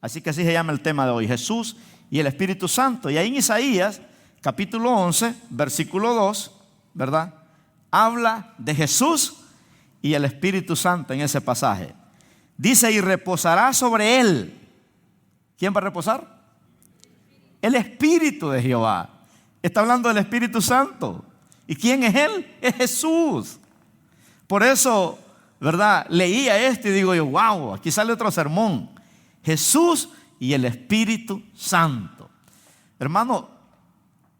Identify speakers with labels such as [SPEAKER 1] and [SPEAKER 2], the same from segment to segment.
[SPEAKER 1] Así que así se llama el tema de hoy, Jesús y el Espíritu Santo. Y ahí en Isaías, capítulo 11, versículo 2, ¿verdad? Habla de Jesús y el Espíritu Santo en ese pasaje. Dice, y reposará sobre él. ¿Quién va a reposar? El Espíritu de Jehová. Está hablando del Espíritu Santo. ¿Y quién es él? Es Jesús. Por eso, ¿verdad? Leía esto y digo yo, wow, aquí sale otro sermón. Jesús y el Espíritu Santo. Hermano,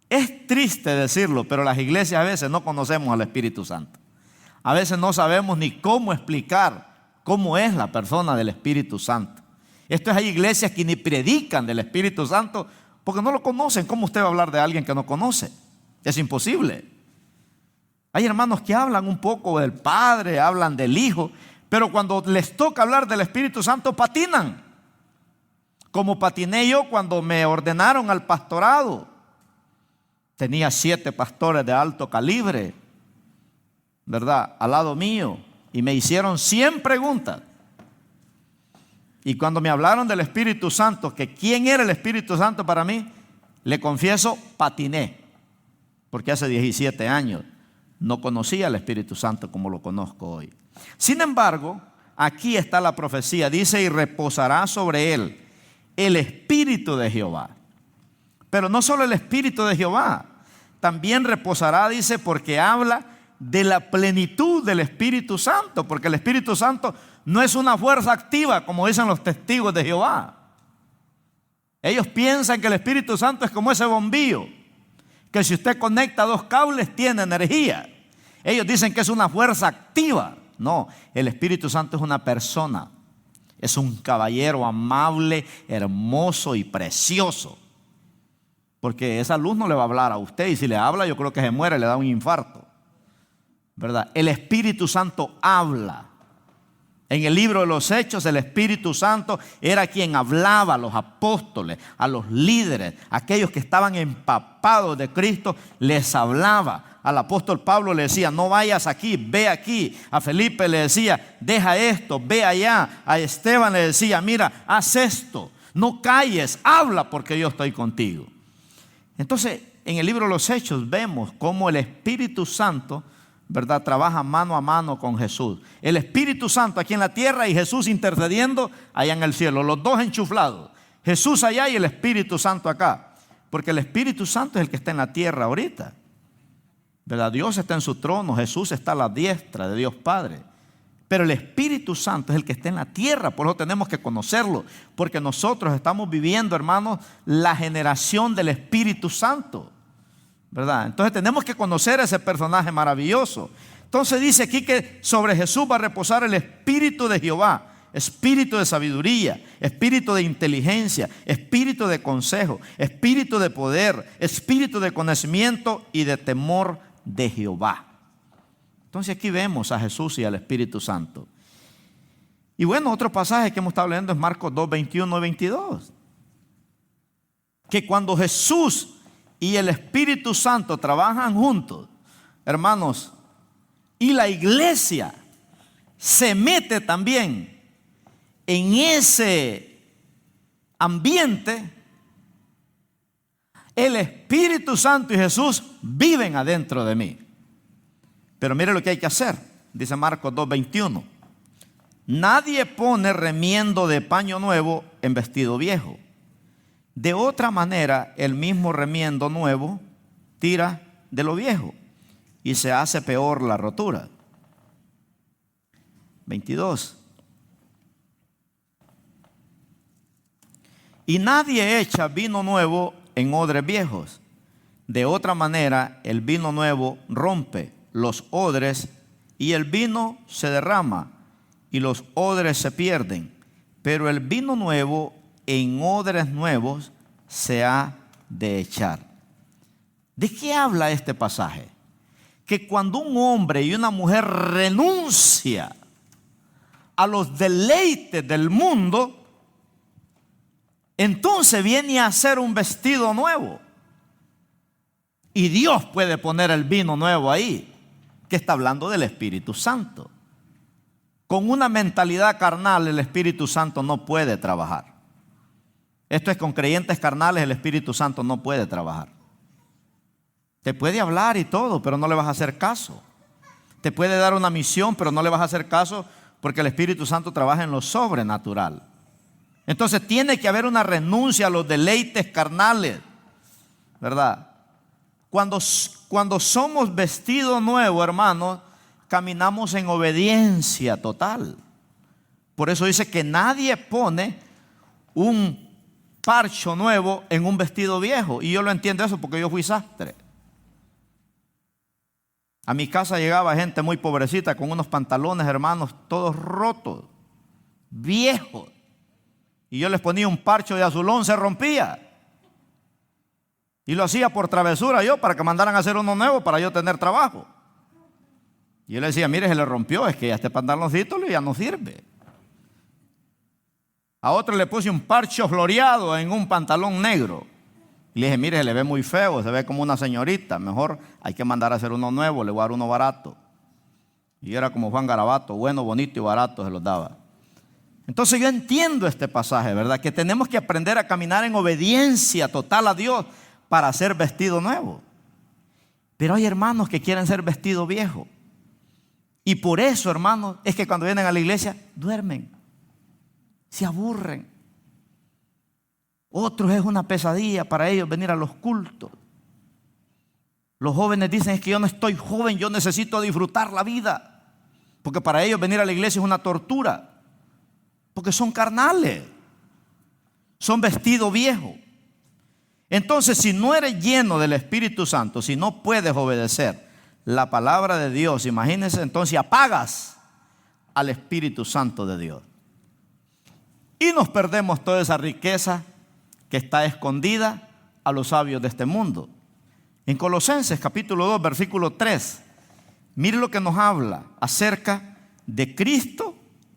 [SPEAKER 1] es triste decirlo, pero las iglesias a veces no conocemos al Espíritu Santo. A veces no sabemos ni cómo explicar cómo es la persona del Espíritu Santo. Esto es, hay iglesias que ni predican del Espíritu Santo porque no lo conocen. ¿Cómo usted va a hablar de alguien que no conoce? Es imposible. Hay hermanos que hablan un poco del Padre, hablan del Hijo, pero cuando les toca hablar del Espíritu Santo patinan. Como patiné yo cuando me ordenaron al pastorado. Tenía 7 pastores de alto calibre, ¿verdad?, al lado mío, y me hicieron 100 preguntas. Y cuando me hablaron del Espíritu Santo, que quién era el Espíritu Santo para mí, le confieso, patiné, porque hace 17 años no conocía al Espíritu Santo como lo conozco hoy. Sin embargo, aquí está la profecía, dice, y reposará sobre él el Espíritu de Jehová. Pero no solo el Espíritu de Jehová, también reposará, dice, porque habla de la plenitud del Espíritu Santo, porque el Espíritu Santo no es una fuerza activa como dicen los testigos de Jehová. Ellos piensan que el Espíritu Santo es como ese bombillo, que si usted conecta 2 cables tiene energía. Ellos dicen que es una fuerza activa. No, el Espíritu Santo es una persona, es un caballero amable, hermoso y precioso. Porque esa luz no le va a hablar a usted, y si le habla yo creo que se muere, le da un infarto, ¿verdad? El Espíritu Santo habla. En el libro de los Hechos, el Espíritu Santo era quien hablaba a los apóstoles, a los líderes, aquellos que estaban empapados de Cristo, les hablaba. Al apóstol Pablo le decía, no vayas aquí, ve aquí. A Felipe le decía, deja esto, ve allá. A Esteban le decía, mira, haz esto, no calles, habla porque yo estoy contigo. Entonces, en el libro de los Hechos vemos cómo el Espíritu Santo, ¿verdad?, trabaja mano a mano con Jesús. El Espíritu Santo aquí en la tierra y Jesús intercediendo allá en el cielo. Los dos enchuflados. Jesús allá y el Espíritu Santo acá. Porque el Espíritu Santo es el que está en la tierra ahorita, ¿verdad? Dios está en su trono. Jesús está a la diestra de Dios Padre. Pero el Espíritu Santo es el que está en la tierra. Por eso tenemos que conocerlo. Porque nosotros estamos viviendo, hermanos, la generación del Espíritu Santo, ¿verdad? Entonces tenemos que conocer a ese personaje maravilloso. Entonces dice aquí que sobre Jesús va a reposar el Espíritu de Jehová, espíritu de sabiduría, espíritu de inteligencia, espíritu de consejo, espíritu de poder, espíritu de conocimiento y de temor de Jehová. Entonces aquí vemos a Jesús y al Espíritu Santo. Y bueno, otro pasaje que hemos estado leyendo es Marcos 2, 21 y 22. Que cuando Jesús y el Espíritu Santo trabajan juntos, hermanos, y la iglesia se mete también en ese ambiente, el Espíritu Santo y Jesús viven adentro de mí. Pero mire lo que hay que hacer, dice Marcos 2:21. Nadie pone remiendo de paño nuevo en vestido viejo. De otra manera, el mismo remiendo nuevo tira de lo viejo y se hace peor la rotura. 22. Y nadie echa vino nuevo en odres viejos. De otra manera, el vino nuevo rompe los odres y el vino se derrama y los odres se pierden. Pero el vino nuevo en odres nuevos se ha de echar. ¿De qué habla este pasaje? Que cuando un hombre y una mujer renuncia a los deleites del mundo, entonces viene a hacer un vestido nuevo. Y Dios puede poner el vino nuevo ahí, que está hablando del Espíritu Santo. Con una mentalidad carnal el Espíritu Santo no puede trabajar. Esto es, con creyentes carnales el Espíritu Santo no puede trabajar. Te puede hablar y todo, pero no le vas a hacer caso. Te puede dar una misión, pero no le vas a hacer caso porque el Espíritu Santo trabaja en lo sobrenatural. Entonces tiene que haber una renuncia a los deleites carnales, ¿verdad? Cuando somos vestido nuevo, hermanos, caminamos en obediencia total. Por eso dice que nadie pone un parcho nuevo en un vestido viejo. Y yo lo entiendo eso porque yo fui sastre. A mi casa llegaba gente muy pobrecita con unos pantalones, hermanos, todos rotos, viejos. Y yo les ponía un parcho de azulón, se rompía. Y lo hacía por travesura yo, para que mandaran a hacer uno nuevo para yo tener trabajo. Y yo le decía, mire, se le rompió, es que ya este pantaloncito ya no sirve. A otro le puse un parcho floreado en un pantalón negro. Y le dije, mire, se le ve muy feo, se ve como una señorita, mejor hay que mandar a hacer uno nuevo, le voy a dar uno barato. Y era como Juan Garabato, bueno, bonito y barato se los daba. Entonces yo entiendo este pasaje, ¿verdad? Que tenemos que aprender a caminar en obediencia total a Dios para ser vestido nuevo. Pero hay hermanos que quieren ser vestido viejo. Y por eso, hermanos, es que cuando vienen a la iglesia, duermen, se aburren. Otros es una pesadilla para ellos venir a los cultos. Los jóvenes dicen, es que yo no estoy joven, yo necesito disfrutar la vida. Porque para ellos venir a la iglesia es una tortura. Porque son carnales, son vestido viejo. Entonces, si no eres lleno del Espíritu Santo, si no puedes obedecer la palabra de Dios, imagínense, entonces apagas al Espíritu Santo de Dios. Y nos perdemos toda esa riqueza que está escondida a los sabios de este mundo. En Colosenses capítulo 2, versículo 3, mire lo que nos habla acerca de Cristo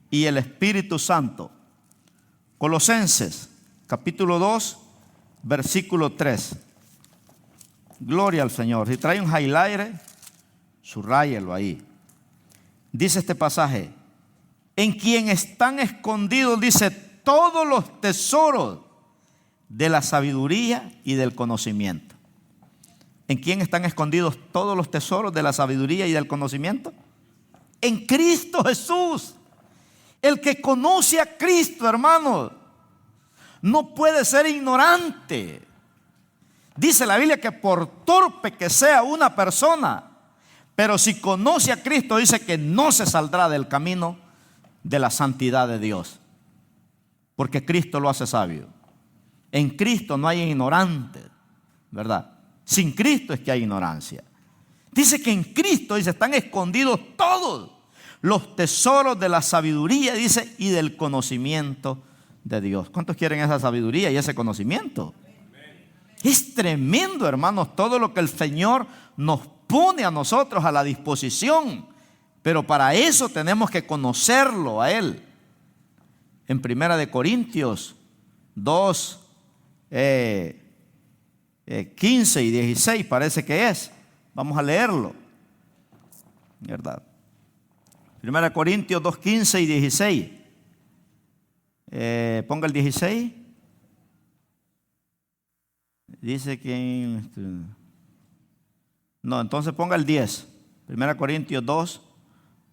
[SPEAKER 1] y el Espíritu Santo. Colosenses capítulo 2, versículo 3. Gloria al Señor. Si trae un highlighter, subrayelo ahí. Dice este pasaje, en quien están escondidos, dice, todos los tesoros de la sabiduría y del conocimiento. ¿En quién están escondidos todos los tesoros de la sabiduría y del conocimiento? En Cristo Jesús. El que conoce a Cristo, hermanos, no puede ser ignorante. Dice la Biblia que por torpe que sea una persona, pero si conoce a Cristo, dice que no se saldrá del camino de la santidad de Dios. Porque Cristo lo hace sabio. En Cristo no hay ignorantes, ¿verdad? Sin Cristo es que hay ignorancia. Dice que en Cristo, dice, están escondidos todos los tesoros de la sabiduría, dice, y del conocimiento de Dios. ¿Cuántos quieren esa sabiduría y ese conocimiento? Es tremendo, hermanos, todo lo que el Señor nos pone a nosotros a la disposición. Pero para eso tenemos que conocerlo a Él. En 1 Corintios 2, 15 y 16 parece que es. Vamos a leerlo, ¿verdad? 1 Corintios 2, 15 y 16. Ponga el 16. Dice que... No, entonces ponga el 10. 1 Corintios 2,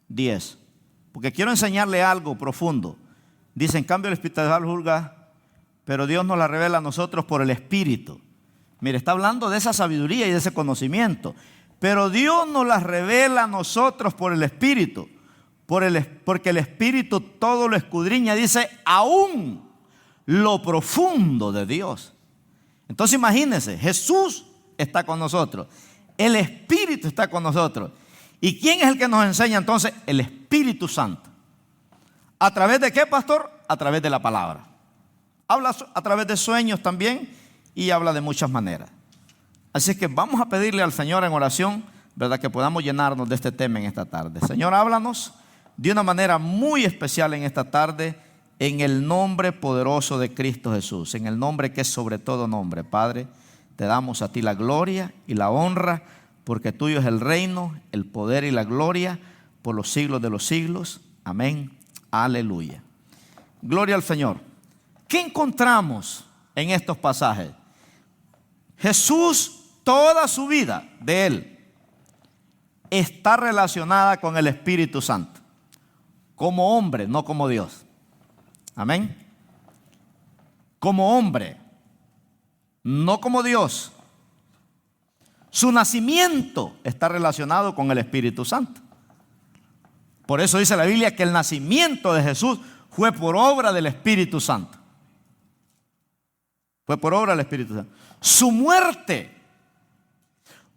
[SPEAKER 1] 10. Porque quiero enseñarle algo profundo. Dice, en cambio el espiritual juzga, pero Dios nos la revela a nosotros por el Espíritu. Mire, está hablando de esa sabiduría y de ese conocimiento. Pero Dios nos la revela a nosotros por el Espíritu. Porque el Espíritu todo lo escudriña, dice, aún lo profundo de Dios. Entonces imagínense, Jesús está con nosotros. El Espíritu está con nosotros. ¿Y quién es el que nos enseña entonces? El Espíritu Santo. ¿A través de qué, pastor? A través de la palabra. Habla a través de sueños también y habla de muchas maneras. Así que vamos a pedirle al Señor en oración, ¿verdad?, que podamos llenarnos de este tema en esta tarde. Señor, háblanos de una manera muy especial en esta tarde, en el nombre poderoso de Cristo Jesús, en el nombre que es sobre todo nombre. Padre, te damos a ti la gloria y la honra, porque tuyo es el reino, el poder y la gloria por los siglos de los siglos. Amén. Aleluya. Gloria al Señor. ¿Qué encontramos en estos pasajes. Jesús, toda su vida de Él está relacionada con el Espíritu Santo. Como hombre, no como Dios. Amén. Como hombre, no como Dios. Su nacimiento está relacionado con el Espíritu Santo. Por eso dice la Biblia que el nacimiento de Jesús fue por obra del Espíritu Santo. Fue por obra del Espíritu Santo. Su muerte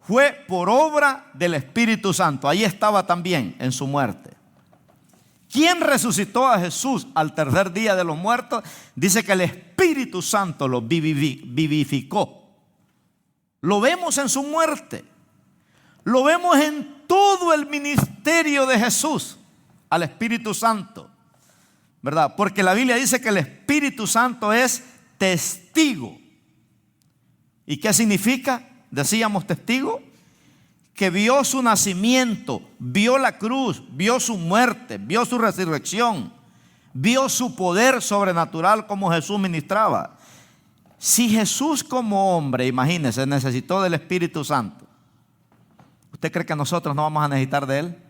[SPEAKER 1] fue por obra del Espíritu Santo. Ahí estaba también en su muerte. ¿Quién resucitó a Jesús al tercer día de los muertos? Dice que el Espíritu Santo lo vivificó. Lo vemos en su muerte. Lo vemos en todo el ministerio de Jesús al Espíritu Santo, ¿verdad? Porque la Biblia dice que el Espíritu Santo es testigo. ¿Y qué significa? Decíamos testigo, que vio su nacimiento, vio la cruz, vio su muerte, vio su resurrección, vio su poder sobrenatural como Jesús ministraba. Si Jesús como hombre, imagínese, necesitó del Espíritu Santo, ¿usted cree que nosotros no vamos a necesitar de Él?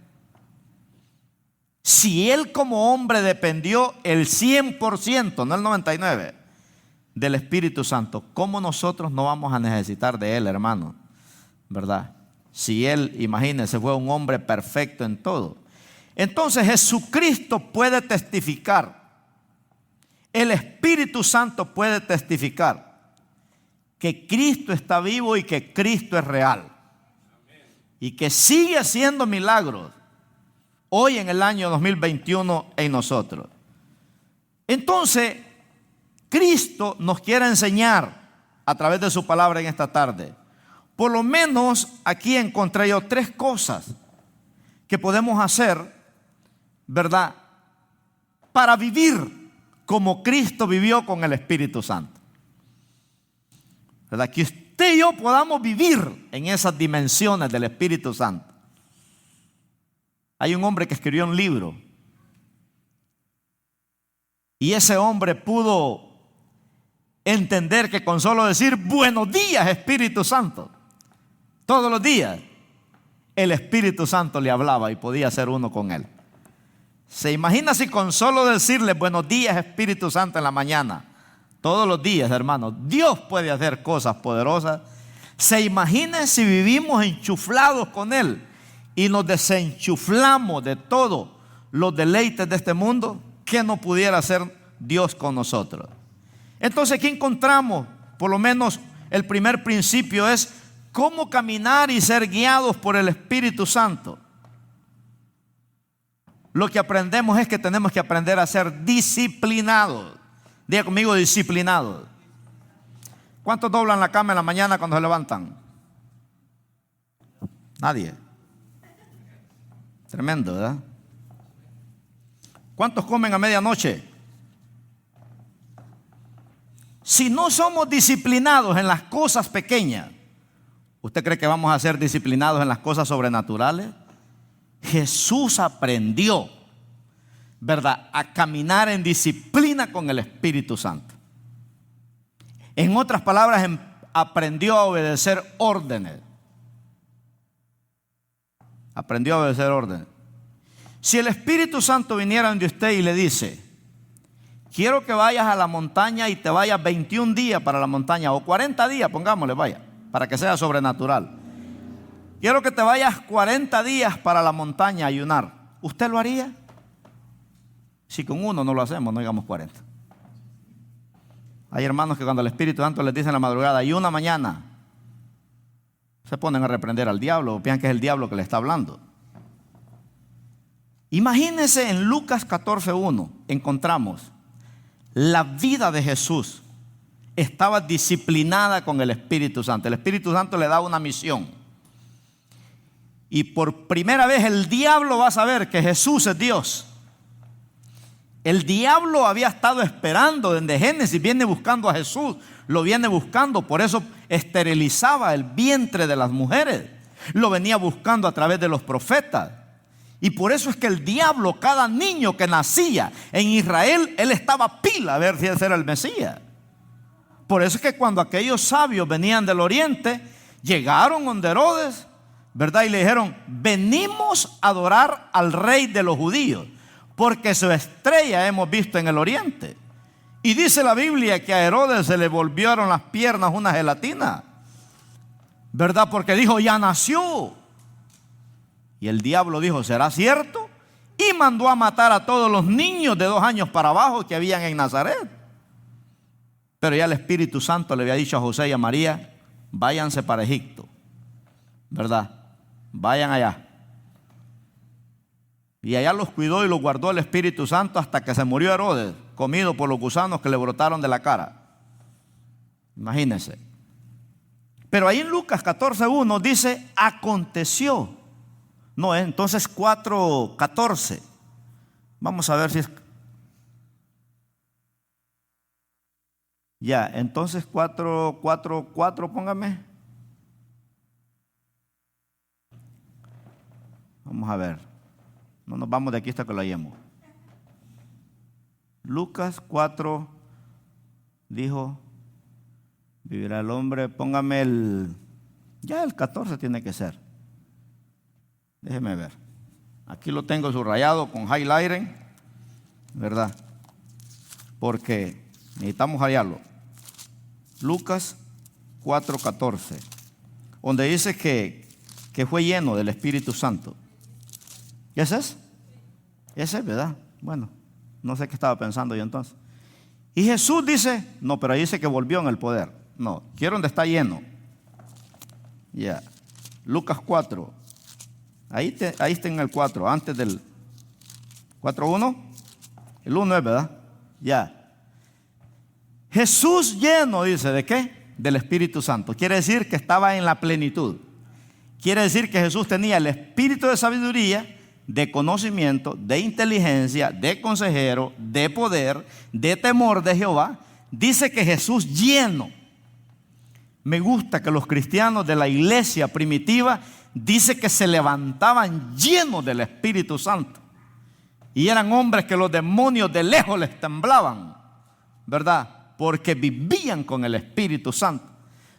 [SPEAKER 1] Si Él como hombre dependió el 100%, no el 99%, del Espíritu Santo, ¿cómo nosotros no vamos a necesitar de Él, hermano? ¿Verdad? Si Él, imagínense, fue un hombre perfecto en todo. Entonces Jesucristo puede testificar, el Espíritu Santo puede testificar que Cristo está vivo y que Cristo es real. Y que sigue haciendo milagros hoy en el año 2021 en nosotros. Entonces, Cristo nos quiere enseñar a través de su palabra en esta tarde. Por lo menos aquí encontré yo 3 cosas que podemos hacer, ¿verdad?, para vivir como Cristo vivió con el Espíritu Santo. ¿Verdad? Que usted y yo podamos vivir en esas dimensiones del Espíritu Santo. Hay un hombre que escribió un libro y ese hombre pudo entender que con solo decir buenos días Espíritu Santo, todos los días, el Espíritu Santo le hablaba y podía ser uno con él. ¿Se imagina si con solo decirle buenos días Espíritu Santo en la mañana, todos los días, hermanos, Dios puede hacer cosas poderosas? ¿Se imagina si vivimos enchuflados con Él y nos desenchuflamos de todos los deleites de este mundo? ¿Qué no pudiera hacer Dios con nosotros? Entonces aquí encontramos, por lo menos el primer principio es cómo caminar y ser guiados por el Espíritu Santo. Lo que aprendemos es que tenemos que aprender a ser disciplinados. Diga conmigo, disciplinados. ¿Cuántos doblan la cama en la mañana cuando se levantan? Nadie. Tremendo, ¿verdad? ¿Cuántos comen a medianoche? Si no somos disciplinados en las cosas pequeñas, ¿usted cree que vamos a ser disciplinados en las cosas sobrenaturales? Jesús aprendió, ¿verdad?, a caminar en disciplina con el Espíritu Santo. En otras palabras, aprendió a obedecer órdenes. Aprendió a obedecer órdenes. Si el Espíritu Santo viniera donde usted y le dice, quiero que vayas a la montaña y te vayas 21 días para la montaña, o 40 días, pongámosle, vaya, para que sea sobrenatural. Quiero que te vayas 40 días para la montaña a ayunar. ¿Usted lo haría? Si con uno no lo hacemos, no digamos 40. Hay hermanos que cuando el Espíritu Santo les dice en la madrugada, ayuna mañana, se ponen a reprender al diablo, o piensan que es el diablo que le está hablando. Imagínense, en Lucas 14:1 encontramos la vida de Jesús. Estaba disciplinada con el Espíritu Santo. El Espíritu Santo le da una misión. Y por primera vez el diablo va a saber que Jesús es Dios. El diablo había estado esperando desde Génesis, viene buscando a Jesús, lo viene buscando, por eso esterilizaba el vientre de las mujeres, lo venía buscando a través de los profetas. Y por eso es que el diablo, cada niño que nacía en Israel, él estaba pila a ver si ese era el Mesías. Por eso es que cuando aquellos sabios venían del oriente, llegaron donde Herodes, ¿verdad? Y le dijeron: venimos a adorar al rey de los judíos, porque su estrella hemos visto en el oriente. Y dice la Biblia que a Herodes se le volvieron las piernas una gelatina, ¿verdad? Porque dijo: ya nació. Y el diablo dijo: ¿será cierto? Y mandó a matar a todos los niños de 2 años para abajo que habían en Nazaret. Pero ya el Espíritu Santo le había dicho a José y a María: váyanse para Egipto, ¿verdad? Vayan allá. Y allá los cuidó y los guardó el Espíritu Santo hasta que se murió Herodes, comido por los gusanos que le brotaron de la cara. Imagínense. Pero ahí en Lucas 14:1 dice: aconteció. No, entonces 4:14. Vamos a ver si es. Ya, entonces 4, póngame. Vamos a ver. No nos vamos de aquí hasta que lo hallemos. Lucas 4 dijo: vivirá el hombre. Póngame el 14 tiene que ser. Déjeme ver. Aquí lo tengo subrayado con highlighting, ¿verdad? Porque necesitamos hallarlo. Lucas 4:14, donde dice que fue lleno del Espíritu Santo. ¿Y ese es? Ese es, ¿verdad? Bueno, no sé qué estaba pensando yo entonces. Y Jesús dice, no, pero ahí dice que volvió en el poder. No, quiero donde está lleno. Ya. Lucas 4. Ahí está en el 4, antes del 4:1. El 1 es, ¿verdad? Ya. Jesús lleno, dice, ¿de qué? Del Espíritu Santo. Quiere decir que estaba en la plenitud. Quiere decir que Jesús tenía el espíritu de sabiduría, de conocimiento, de inteligencia, de consejero, de poder, de temor de Jehová. Dice que Jesús lleno. Me gusta que los cristianos de la iglesia primitiva dice que se levantaban llenos del Espíritu Santo. Y eran hombres que los demonios de lejos les temblaban, ¿verdad? Porque vivían con el Espíritu Santo.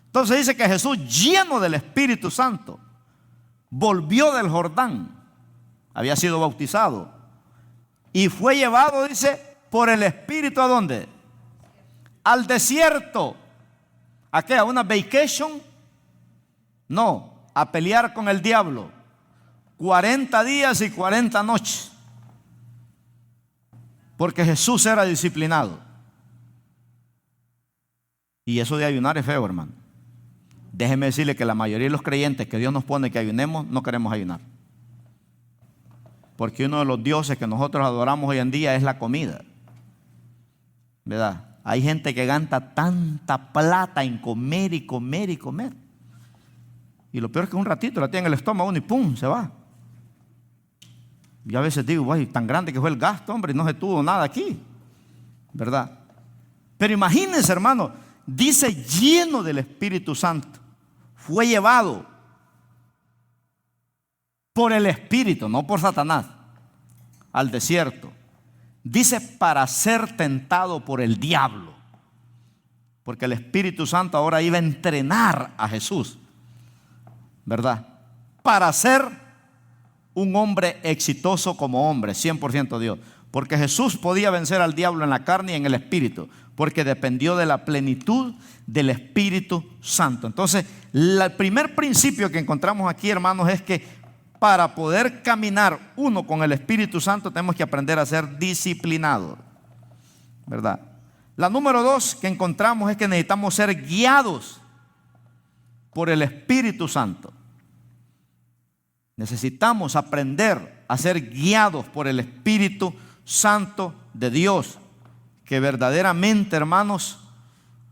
[SPEAKER 1] Entonces dice que Jesús, lleno del Espíritu Santo, volvió del Jordán. Había sido bautizado y fue llevado, dice, por el Espíritu. ¿A dónde? Al desierto. ¿A qué? ¿A una vacation? No, a pelear con el diablo. 40 días y 40 noches. Porque Jesús era disciplinado. Y eso de ayunar es feo, hermano. Déjeme decirle que la mayoría de los creyentes que Dios nos pone que ayunemos, no queremos ayunar. Porque uno de los dioses que nosotros adoramos hoy en día es la comida, ¿verdad? Hay gente que gasta tanta plata en comer y comer y comer. Y lo peor es que un ratito la tiene en el estómago uno y ¡pum! Se va. Y a veces digo, guay, tan grande que fue el gasto, hombre, y no se tuvo nada aquí, ¿verdad? Pero imagínense, hermano, dice lleno del Espíritu Santo. Fue llevado por el Espíritu, no por Satanás, al desierto. Dice para ser tentado por el diablo. Porque el Espíritu Santo ahora iba a entrenar a Jesús, ¿verdad? Para ser un hombre exitoso como hombre, 100% Dios. Porque Jesús podía vencer al diablo en la carne y en el Espíritu, porque dependió de la plenitud del Espíritu Santo. Entonces, el primer principio que encontramos aquí, hermanos, es que para poder caminar uno con el Espíritu Santo tenemos que aprender a ser disciplinados, ¿verdad? La número 2 que encontramos es que necesitamos ser guiados por el Espíritu Santo. Necesitamos aprender a ser guiados por el Espíritu Santo de Dios. Que verdaderamente, hermanos,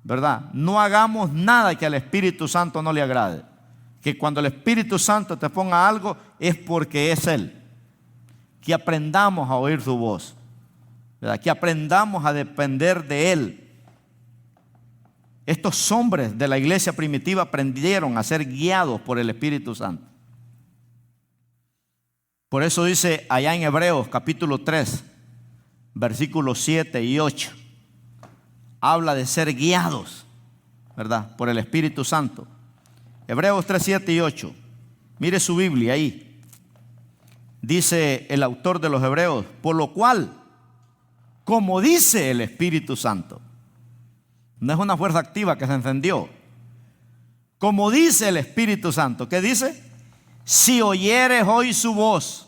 [SPEAKER 1] ¿verdad? No hagamos nada que al Espíritu Santo no le agrade. Que cuando el Espíritu Santo te ponga algo es porque es Él. Que aprendamos a oír su voz, ¿verdad? Que aprendamos a depender de Él. Estos hombres de la iglesia primitiva aprendieron a ser guiados por el Espíritu Santo. Por eso dice allá en Hebreos capítulo 3, versículos 7 y 8. Habla de ser guiados. ¿verdad? Por el Espíritu Santo. Hebreos 3, 7 y 8. Mire su Biblia ahí. Dice el autor de los Hebreos, por lo cual, como dice el Espíritu Santo, no es una fuerza activa que se encendió. Como dice el Espíritu Santo, ¿qué dice? Si oyeres hoy su voz.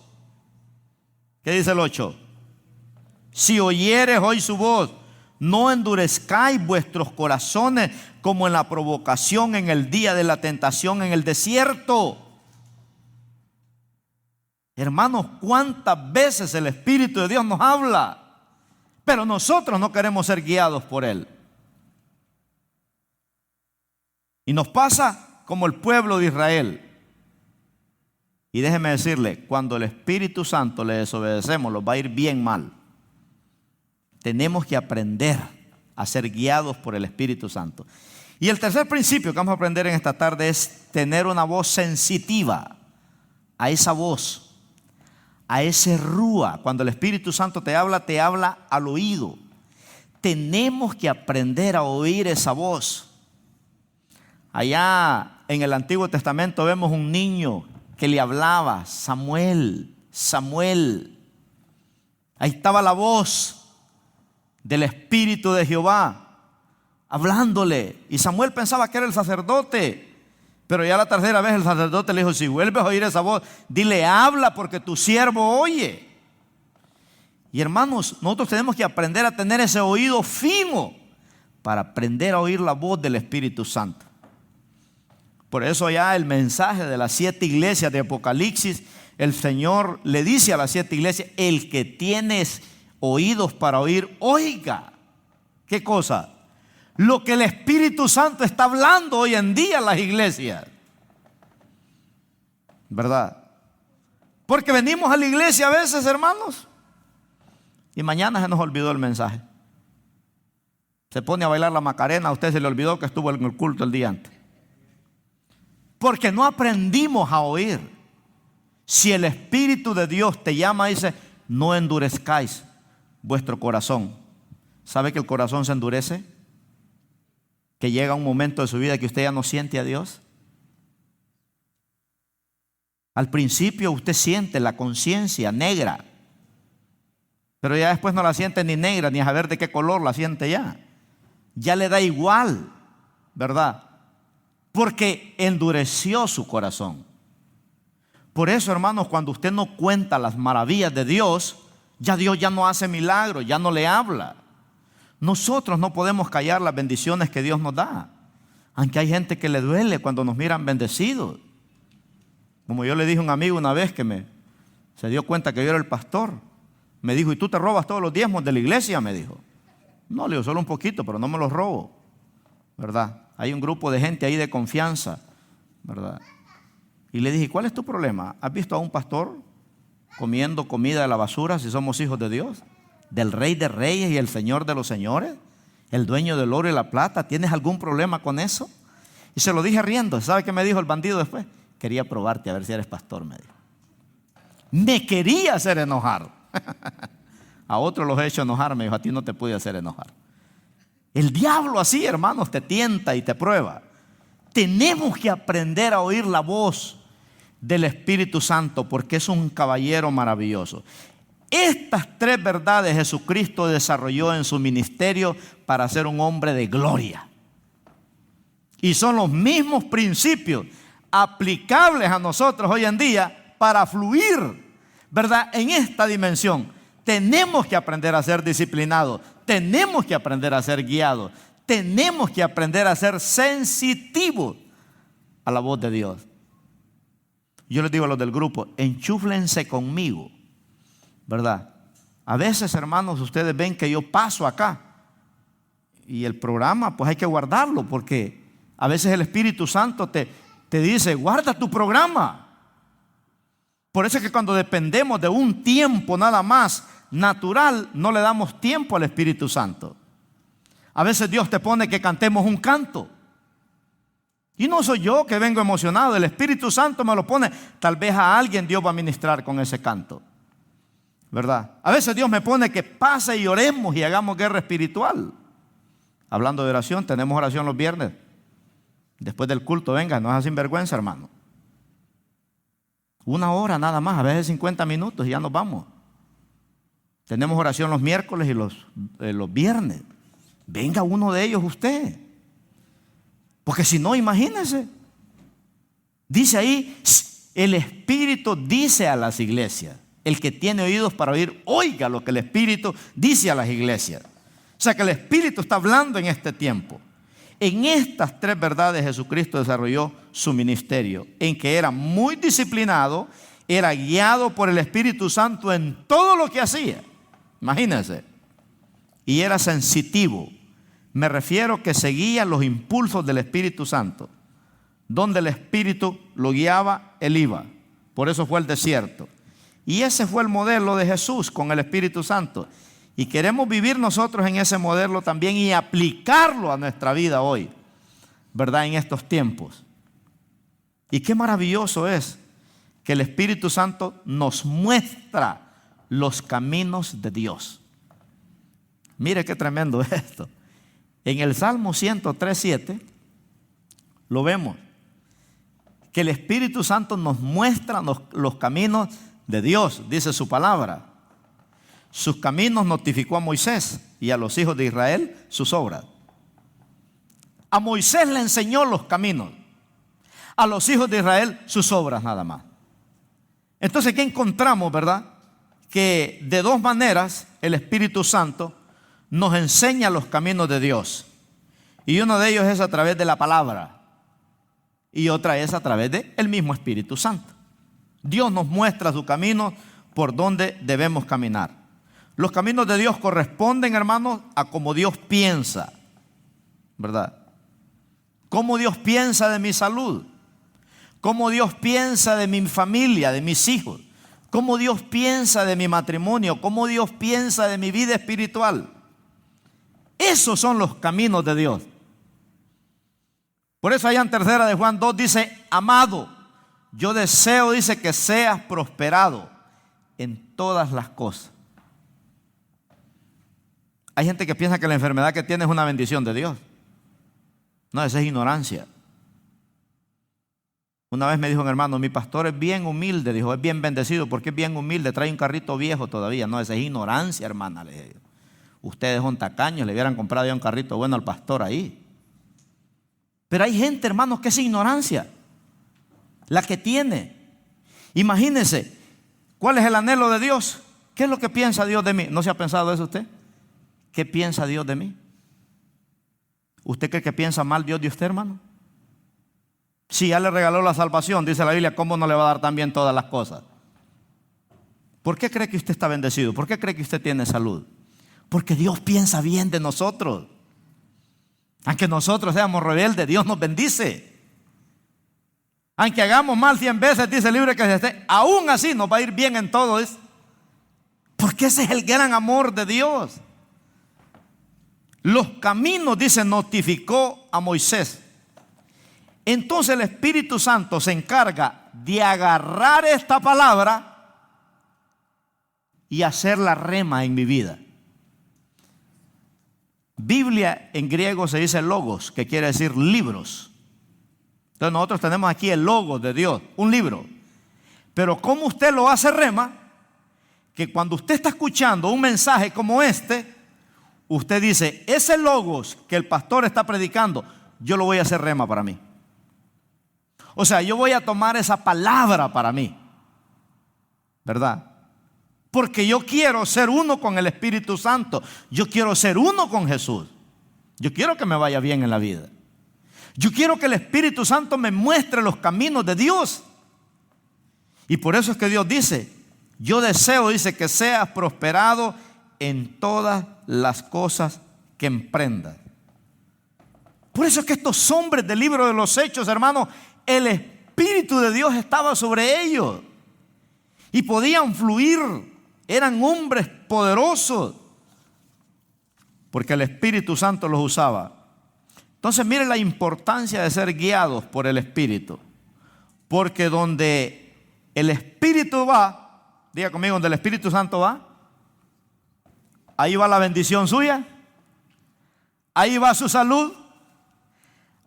[SPEAKER 1] ¿Qué dice el 8? Si oyeres hoy su voz, no endurezcáis vuestros corazones como en la provocación en el día de la tentación en el desierto. Hermanos, ¿cuántas veces el Espíritu de Dios nos habla? Pero nosotros no queremos ser guiados por Él. Y nos pasa como el pueblo de Israel. Y déjeme decirle, cuando el Espíritu Santo le desobedecemos, nos va a ir bien mal. Tenemos que aprender a ser guiados por el Espíritu Santo. Y el tercer principio que vamos a aprender en esta tarde es tener una voz sensitiva a esa voz, a ese rúa. Cuando el Espíritu Santo te habla al oído. Tenemos que aprender a oír esa voz. Allá en el Antiguo Testamento vemos un niño que le hablaba, Samuel, Samuel. Ahí estaba la voz del Espíritu de Jehová hablándole. Y Samuel pensaba que era el sacerdote. Pero ya la tercera vez el sacerdote le dijo, si vuelves a oír esa voz, dile, habla porque tu siervo oye. Y hermanos, nosotros tenemos que aprender a tener ese oído fino para aprender a oír la voz del Espíritu Santo. Por eso ya el mensaje de las 7 iglesias de Apocalipsis, el Señor le dice a las 7 iglesias, el que tienes oídos para oír, oiga. ¿Qué cosa? Lo que el Espíritu Santo está hablando hoy en día en las iglesias. ¿Verdad? Porque venimos a la iglesia a veces, hermanos, y mañana se nos olvidó el mensaje. Se pone a bailar la Macarena, a usted se le olvidó que estuvo en el culto el día antes. Porque no aprendimos a oír. Si el Espíritu de Dios te llama y dice, no endurezcáis vuestro corazón. ¿Sabe que el corazón se endurece? Que llega un momento de su vida que usted ya no siente a Dios. Al principio usted siente la conciencia negra, pero ya después no la siente ni negra, ni a saber de qué color la siente ya. Ya le da igual, ¿verdad? Porque endureció su corazón. Por eso, hermanos, cuando usted no cuenta las maravillas de Dios, ya Dios ya no hace milagros, ya no le habla. Nosotros no podemos callar las bendiciones que Dios nos da. Aunque hay gente que le duele cuando nos miran bendecidos. Como yo le dije a un amigo una vez que se dio cuenta que yo era el pastor. Me dijo, ¿y tú te robas todos los diezmos de la iglesia? Me dijo. No, le digo, solo un poquito, pero no me los robo. ¿Verdad? Hay un grupo de gente ahí de confianza, ¿verdad? Y le dije, ¿cuál es tu problema? ¿Has visto a un pastor comiendo comida de la basura si somos hijos de Dios? Del Rey de Reyes y el Señor de los Señores, el dueño del oro y la plata. ¿Tienes algún problema con eso? Y se lo dije riendo. ¿Sabe qué me dijo el bandido después? Quería probarte a ver si eres pastor, me dijo. Me quería hacer enojar. A otros los he hecho enojar, me dijo, a ti no te pude hacer enojar. El diablo así, hermanos, te tienta y te prueba. Tenemos que aprender a oír la voz del Espíritu Santo porque es un caballero maravilloso. Estas 3 verdades Jesucristo desarrolló en su ministerio para ser un hombre de gloria. Y son los mismos principios aplicables a nosotros hoy en día para fluir, ¿verdad? En esta dimensión. Tenemos que aprender a ser disciplinados. Tenemos que aprender a ser guiados. Tenemos que aprender a ser sensitivos a la voz de Dios. Yo les digo a los del grupo, enchúflense conmigo, ¿verdad? A veces, hermanos, ustedes ven que yo paso acá y el programa pues hay que guardarlo porque a veces el Espíritu Santo te dice, guarda tu programa. Por eso es que cuando dependemos de un tiempo nada más natural, no le damos tiempo al Espíritu Santo. A veces Dios te pone que cantemos un canto. Y no soy yo que vengo emocionado, el Espíritu Santo me lo pone. Tal vez a alguien Dios va a ministrar con ese canto, ¿verdad? A veces Dios me pone que pase y oremos y hagamos guerra espiritual. Hablando de oración, tenemos oración los viernes. Después del culto, venga, no es sinvergüenza, hermano. 1 hora nada más, a veces 50 minutos y ya nos vamos. Tenemos oración los miércoles y los viernes. Venga uno de ellos usted. Porque si no, imagínese. Dice ahí, el Espíritu dice a las iglesias. El que tiene oídos para oír, oiga lo que el Espíritu dice a las iglesias. O sea que el Espíritu está hablando en este tiempo. En estas 3 verdades Jesucristo desarrolló su ministerio, en que era muy disciplinado, era guiado por el Espíritu Santo en todo lo que hacía. Imagínense. Y era sensitivo. Me refiero que seguía los impulsos del Espíritu Santo. Donde el Espíritu lo guiaba, él iba. Por eso fue al desierto. Y ese fue el modelo de Jesús con el Espíritu Santo. Y queremos vivir nosotros en ese modelo también y aplicarlo a nuestra vida hoy, ¿verdad? En estos tiempos. Y qué maravilloso es que el Espíritu Santo nos muestra los caminos de Dios. Mire qué tremendo es esto. En el Salmo 103:7 lo vemos, que el Espíritu Santo nos muestra los caminos de Dios, dice su palabra. Sus caminos notificó a Moisés y a los hijos de Israel sus obras. A Moisés le enseñó los caminos, a los hijos de Israel sus obras nada más. Entonces, ¿qué encontramos, verdad? Que de 2 maneras el Espíritu Santo nos enseña los caminos de Dios. Y uno de ellos es a través de la palabra y otra es a través del mismo Espíritu Santo. Dios nos muestra su camino por donde debemos caminar. Los caminos de Dios corresponden, hermanos, a cómo Dios piensa, ¿verdad? Cómo Dios piensa de mi salud, cómo Dios piensa de mi familia, de mis hijos, cómo Dios piensa de mi matrimonio, cómo Dios piensa de mi vida espiritual. Esos son los caminos de Dios. Por eso allá en 3 de Juan 2 dice, amado, yo deseo, dice, que seas prosperado en todas las cosas. Hay gente que piensa que la enfermedad que tiene es una bendición de Dios. No, esa es ignorancia. Una vez me dijo un hermano, mi pastor es bien humilde, dijo, es bien bendecido porque es bien humilde, trae un carrito viejo todavía. No, esa es ignorancia, hermana. Le digo. Ustedes son tacaños, le hubieran comprado ya un carrito bueno al pastor ahí. Pero hay gente, hermanos, que es ignorancia la que tiene. Imagínense, ¿cuál es el anhelo de Dios? ¿Qué es lo que piensa Dios de mí? ¿No se ha pensado eso usted? ¿Qué piensa Dios de mí? ¿Usted cree que piensa mal Dios de usted, hermano? Si ya le regaló la salvación, dice la Biblia, ¿cómo no le va a dar también todas las cosas? ¿Por qué cree que usted está bendecido? ¿Por qué cree que usted tiene salud? Porque Dios piensa bien de nosotros. Aunque nosotros seamos rebeldes, Dios nos bendice. Aunque hagamos mal 100 veces, dice el libro que se esté, aún así nos va a ir bien en todo. Porque ese es el gran amor de Dios. Los caminos, dice, notificó a Moisés. Entonces el Espíritu Santo se encarga de agarrar esta palabra y hacerla rema en mi vida. Biblia en griego se dice logos, que quiere decir libros. Entonces nosotros tenemos aquí el logos de Dios, un libro. Pero ¿cómo usted lo hace rema? Que cuando usted está escuchando un mensaje como este, usted dice, ese logos que el pastor está predicando, yo lo voy a hacer rema para mí. O sea, yo voy a tomar esa palabra para mí, ¿verdad? Porque yo quiero ser uno con el Espíritu Santo. Yo quiero ser uno con Jesús. Yo quiero que me vaya bien en la vida. Yo quiero que el Espíritu Santo me muestre los caminos de Dios. Y por eso es que Dios dice, yo deseo, dice, que seas prosperado en todas las cosas que emprendas. Por eso es que estos hombres del libro de los Hechos, hermanos, el Espíritu de Dios estaba sobre ellos y podían fluir. Eran hombres poderosos porque el Espíritu Santo los usaba. Entonces mire la importancia de ser guiados por el Espíritu, porque donde el Espíritu va, diga conmigo, donde el Espíritu Santo va, ahí va la bendición suya, ahí va su salud,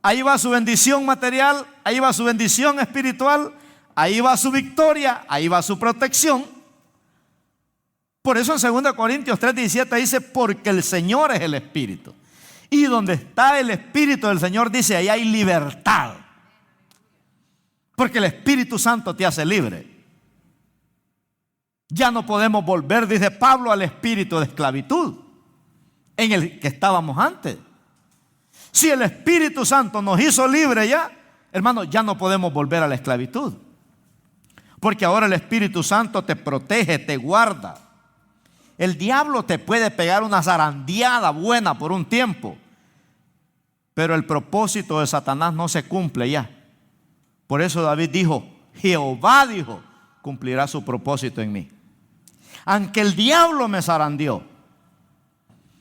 [SPEAKER 1] ahí va su bendición material, ahí va su bendición espiritual, ahí va su victoria, ahí va su protección. Por eso en 2 Corintios 3:17 dice, porque el Señor es el Espíritu. Y donde está el Espíritu del Señor, dice, ahí hay libertad. Porque el Espíritu Santo te hace libre. Ya no podemos volver, dice Pablo, al espíritu de esclavitud en el que estábamos antes. Si el Espíritu Santo nos hizo libre ya, hermano, ya no podemos volver a la esclavitud. Porque ahora el Espíritu Santo te protege, te guarda. El diablo te puede pegar una zarandeada buena por un tiempo, pero el propósito de Satanás no se cumple ya. Por eso David dijo, Jehová dijo, cumplirá su propósito en mí. Aunque el diablo me zarandeó,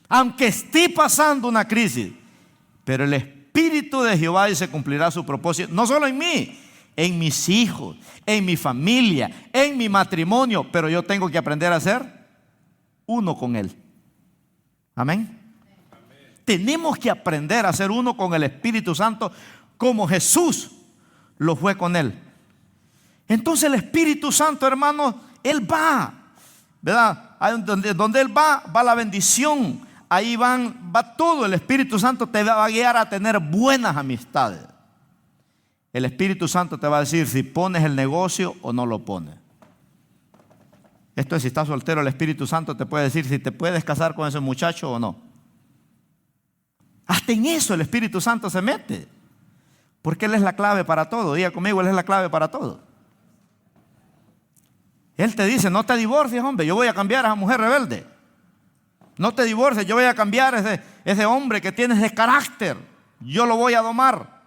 [SPEAKER 1] aunque esté pasando una crisis, pero el Espíritu de Jehová dice cumplirá su propósito, no solo en mí, en mis hijos, en mi familia, en mi matrimonio, pero yo tengo que aprender a ser uno con Él. Amén. Tenemos que aprender a ser uno con el Espíritu Santo como Jesús lo fue con Él. Entonces el Espíritu Santo, hermanos, Él va, ¿verdad? Donde Él va la bendición. Ahí va todo. El Espíritu Santo te va a guiar a tener buenas amistades. El Espíritu Santo te va a decir si pones el negocio o no lo pones. Esto es, si estás soltero, el Espíritu Santo te puede decir si te puedes casar con ese muchacho o no. Hasta en eso el Espíritu Santo se mete. Porque Él es la clave para todo. Diga conmigo, Él es la clave para todo. Él te dice, no te divorcies, hombre, yo voy a cambiar a esa mujer rebelde. No te divorcies, yo voy a cambiar a ese hombre que tiene ese carácter. Yo lo voy a domar.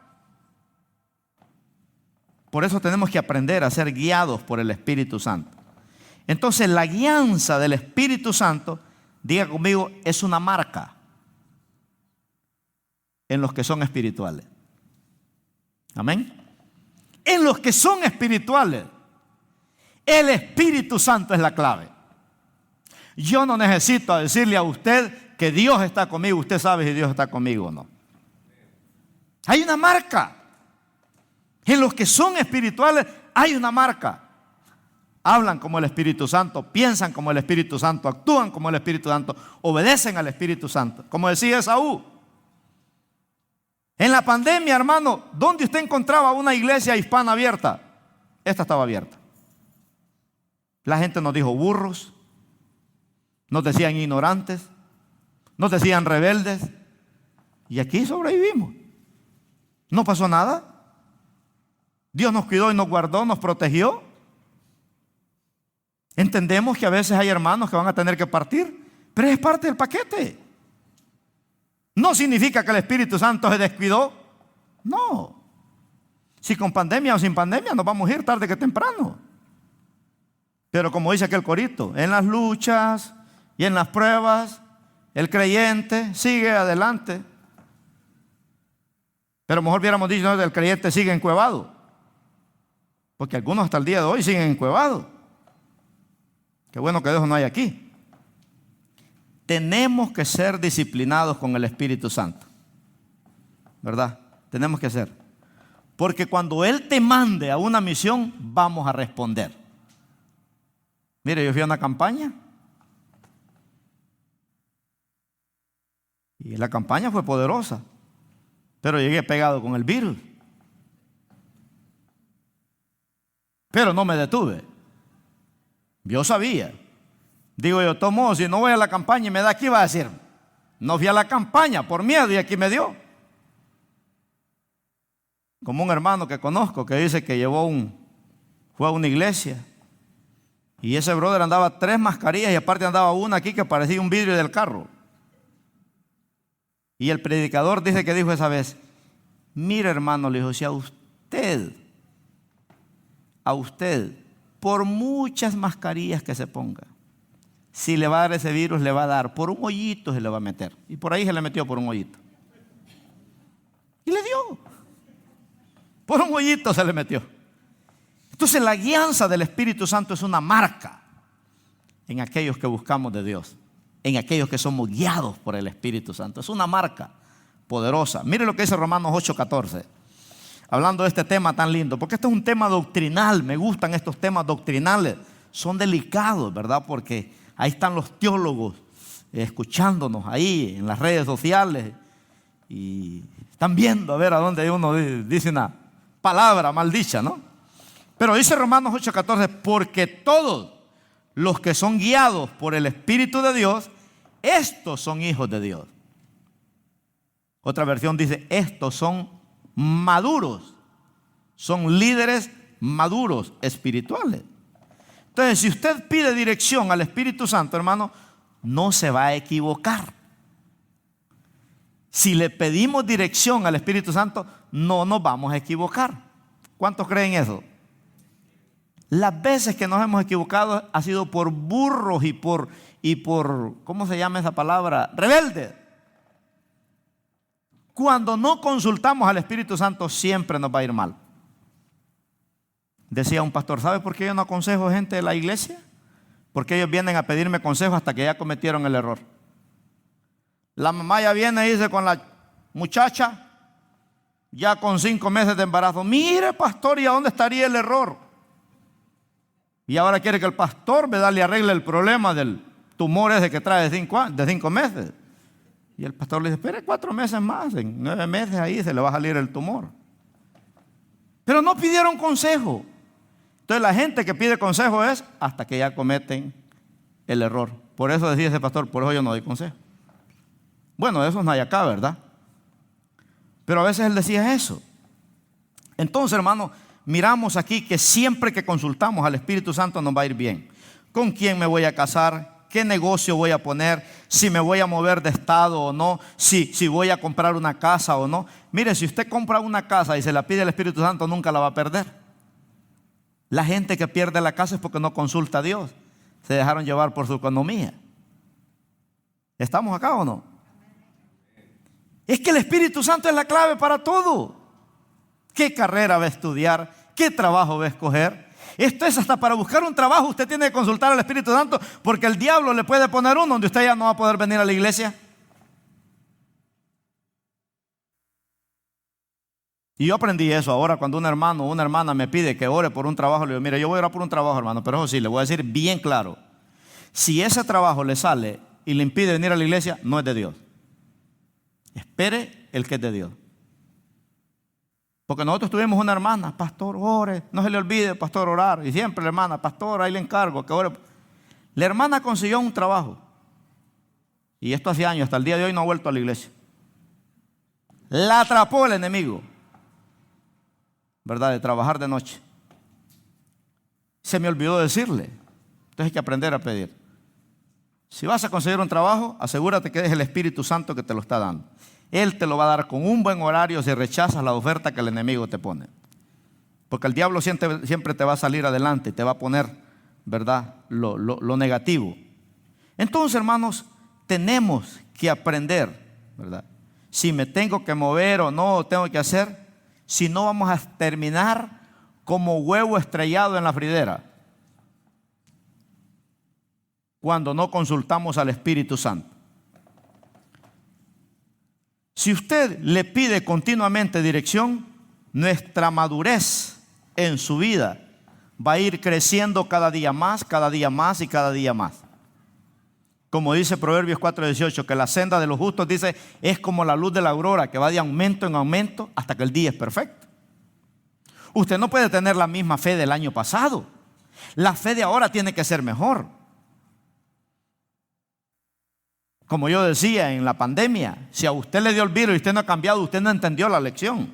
[SPEAKER 1] Por eso tenemos que aprender a ser guiados por el Espíritu Santo. Entonces la guianza del Espíritu Santo, diga conmigo, es una marca en los que son espirituales. Amén. En los que son espirituales, el Espíritu Santo es la clave. Yo no necesito decirle a usted que Dios está conmigo. Usted sabe si Dios está conmigo o no. Hay una marca. En los que son espirituales hay una marca. Hablan como el Espíritu Santo, piensan como el Espíritu Santo, actúan como el Espíritu Santo, obedecen al Espíritu Santo. Como decía Esaú. En la pandemia, hermano, ¿dónde usted encontraba una iglesia hispana abierta? Esta estaba abierta. La gente nos dijo burros, nos decían ignorantes, nos decían rebeldes. Y aquí sobrevivimos. No pasó nada. Dios nos cuidó y nos guardó, nos protegió. Entendemos que a veces hay hermanos que van a tener que partir, pero es parte del paquete. No significa que el Espíritu Santo se descuidó. No. Si con pandemia o sin pandemia nos vamos a ir tarde que temprano. Pero como dice aquel corito, en las luchas y en las pruebas, el creyente sigue adelante. Pero mejor hubiéramos dicho, no, el creyente sigue encuevado. Porque algunos hasta el día de hoy siguen encuevados. Qué bueno que Dios no hay aquí. Tenemos que ser disciplinados con el Espíritu Santo. ¿Verdad? Tenemos que ser. Porque cuando Él te mande a una misión, vamos a responder. Mire, yo fui a una campaña. Y la campaña fue poderosa. Pero llegué pegado con el virus. Pero no me detuve. Yo sabía. Digo yo, tomo, si no voy a la campaña y me da aquí, va a decir, no fui a la campaña por miedo y aquí me dio. Como un hermano que conozco que dice que fue a una iglesia y ese brother andaba 3 mascarillas y aparte andaba una aquí que parecía un vidrio del carro. Y el predicador dice que dijo esa vez, mire hermano, le dijo, si a usted, por muchas mascarillas que se ponga, si le va a dar ese virus, le va a dar, por un hoyito se le va a meter. Y por ahí se le metió por un hoyito. Y le dio. Por un hoyito se le metió. Entonces la guianza del Espíritu Santo es una marca en aquellos que buscamos de Dios, en aquellos que somos guiados por el Espíritu Santo. Es una marca poderosa. Mire lo que dice Romanos 8:14. Hablando de este tema tan lindo, porque este es un tema doctrinal. Me gustan estos temas doctrinales. Son delicados, ¿verdad? Porque ahí están los teólogos escuchándonos ahí en las redes sociales y están viendo a ver a dónde uno dice una palabra maldicha, ¿no? Pero dice Romanos 8:14, porque todos los que son guiados por el Espíritu de Dios, estos son hijos de Dios. Otra versión dice, estos son maduros, son líderes maduros espirituales. Entonces, si usted pide dirección al Espíritu Santo, hermano, no se va a equivocar. Si le pedimos dirección al Espíritu Santo, no nos vamos a equivocar. ¿Cuántos creen eso? Las veces que nos hemos equivocado ha sido por burros y por ¿cómo se llama esa palabra? Rebeldes. Cuando no consultamos al Espíritu Santo, siempre nos va a ir mal. Decía un pastor, ¿sabe por qué yo no aconsejo gente de la iglesia? Porque ellos vienen a pedirme consejo hasta que ya cometieron el error. La mamá ya viene y dice con la muchacha, ya con 5 meses de embarazo, mire pastor, ¿y a dónde estaría el error? Y ahora quiere que el pastor le arregle el problema del tumor ese que trae de 5 meses. Y el pastor le dice, espere 4 meses más, en 9 meses ahí se le va a salir el tumor. Pero no pidieron consejo. Entonces la gente que pide consejo es hasta que ya cometen el error. Por eso decía ese pastor, por eso yo no doy consejo. Bueno, de eso no hay acá, ¿verdad? Pero a veces él decía eso. Entonces, hermano, miramos aquí que siempre que consultamos al Espíritu Santo nos va a ir bien. ¿Con quién me voy a casar? ¿Qué negocio voy a poner? ¿Si me voy a mover de estado o no? ¿Si voy a comprar una casa o no? Mire, si usted compra una casa y se la pide al Espíritu Santo, nunca la va a perder. La gente que pierde la casa es porque no consulta a Dios. Se dejaron llevar por su economía. ¿Estamos acá o no? Es que el Espíritu Santo es la clave para todo. ¿Qué carrera va a estudiar? ¿Qué trabajo va a escoger? Esto es hasta para buscar un trabajo. Usted tiene que consultar al Espíritu Santo, porque el diablo le puede poner uno donde usted ya no va a poder venir a la iglesia. Y yo aprendí eso. Ahora cuando un hermano o una hermana me pide que ore por un trabajo, le digo, mire, yo voy a orar por un trabajo, hermano, pero eso sí, le voy a decir bien claro. Si ese trabajo le sale y le impide venir a la iglesia, no es de Dios. Espere el que es de Dios. Porque nosotros tuvimos una hermana, pastor, ore, no se le olvide, pastor, orar. Y siempre la hermana, pastor, ahí le encargo que ore. La hermana consiguió un trabajo. Y esto hace años, hasta el día de hoy no ha vuelto a la iglesia. La atrapó el enemigo, ¿verdad? De trabajar de noche. Se me olvidó decirle. Entonces hay que aprender a pedir. Si vas a conseguir un trabajo, asegúrate que es el Espíritu Santo que te lo está dando. Él te lo va a dar con un buen horario si rechazas la oferta que el enemigo te pone. Porque el diablo siempre te va a salir adelante y te va a poner, ¿verdad?, lo negativo. Entonces, hermanos, tenemos que aprender, ¿verdad? Si me tengo que mover o no tengo que hacer, si no vamos a terminar como huevo estrellado en la fridera cuando no consultamos al Espíritu Santo. Si usted le pide continuamente dirección, nuestra madurez en su vida va a ir creciendo cada día más y cada día más. Como dice Proverbios 4:18, que la senda de los justos, dice, es como la luz de la aurora, que va de aumento en aumento hasta que el día es perfecto. Usted no puede tener la misma fe del año pasado. La fe de ahora tiene que ser mejor. Como yo decía en la pandemia, si a usted le dio el virus y usted no ha cambiado, usted no entendió la lección.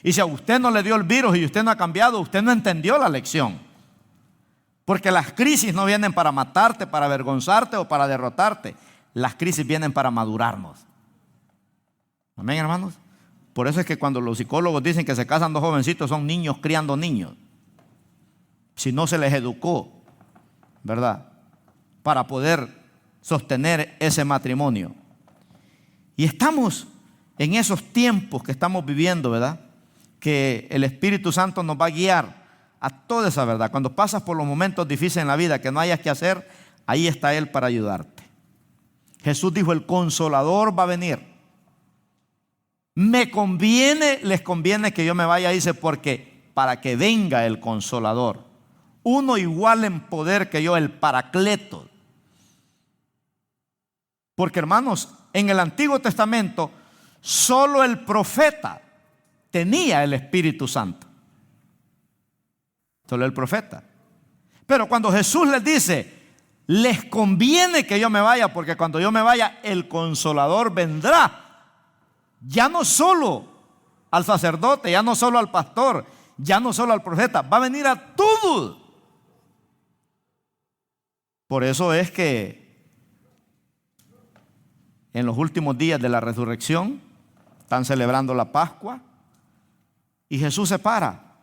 [SPEAKER 1] Y si a usted no le dio el virus y usted no ha cambiado, usted no entendió la lección. Porque las crisis no vienen para matarte, para avergonzarte o para derrotarte. Las crisis vienen para madurarnos. Amén, hermanos. Por eso es que cuando los psicólogos dicen que se casan dos jovencitos, son niños criando niños. Si no se les educó, ¿verdad?, para poder sostener ese matrimonio. Y estamos en esos tiempos que estamos viviendo, ¿verdad?, que el Espíritu Santo nos va a guiar a toda esa verdad. Cuando pasas por los momentos difíciles en la vida que no hayas que hacer, ahí está Él para ayudarte. Jesús dijo, el Consolador va a venir. les conviene que yo me vaya, dice, porque para que venga el Consolador, uno igual en poder que yo, el Paracleto. Porque, hermanos, en el Antiguo Testamento solo el profeta tenía el Espíritu Santo. Solo el profeta. Pero cuando Jesús les dice, les conviene que yo me vaya, porque cuando yo me vaya, el Consolador vendrá. Ya no solo al sacerdote, ya no solo al pastor, ya no solo al profeta, va a venir a todos. Por eso es que en los últimos días de la resurrección están celebrando la Pascua y Jesús se para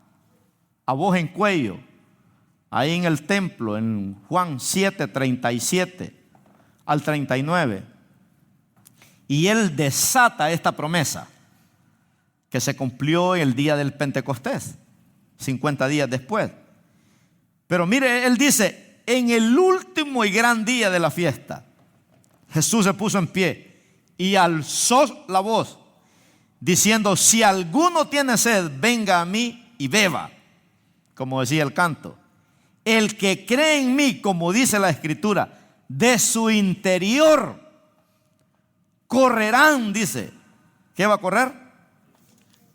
[SPEAKER 1] a voz en cuello ahí en el templo en Juan 7, 37 al 39. Y Él desata esta promesa que se cumplió el día del Pentecostés, 50 días después. Pero mire, Él dice, en el último y gran día de la fiesta, Jesús se puso en pie y alzó la voz, diciendo, si alguno tiene sed, venga a mí y beba, como decía el canto. El que cree en mí, como dice la Escritura, de su interior correrán, dice. ¿Qué va a correr?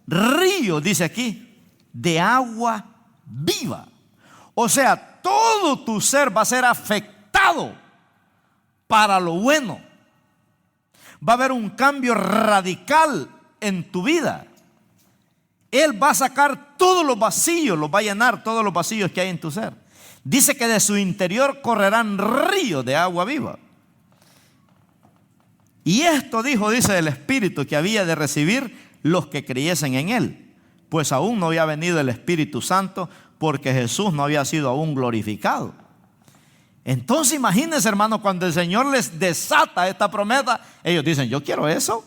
[SPEAKER 1] Río, dice aquí, de agua viva. O sea, todo tu ser va a ser afectado para lo bueno. Va a haber un cambio radical en tu vida. Él va a sacar todos los vacíos, los va a llenar todos los vacíos que hay en tu ser. Dice que de su interior correrán ríos de agua viva. Y esto dice el Espíritu que había de recibir los que creyesen en Él, pues aún no había venido el Espíritu Santo, porque Jesús no había sido aún glorificado. Entonces imagínense, hermanos, cuando el Señor les desata esta promesa, ellos dicen, yo quiero eso.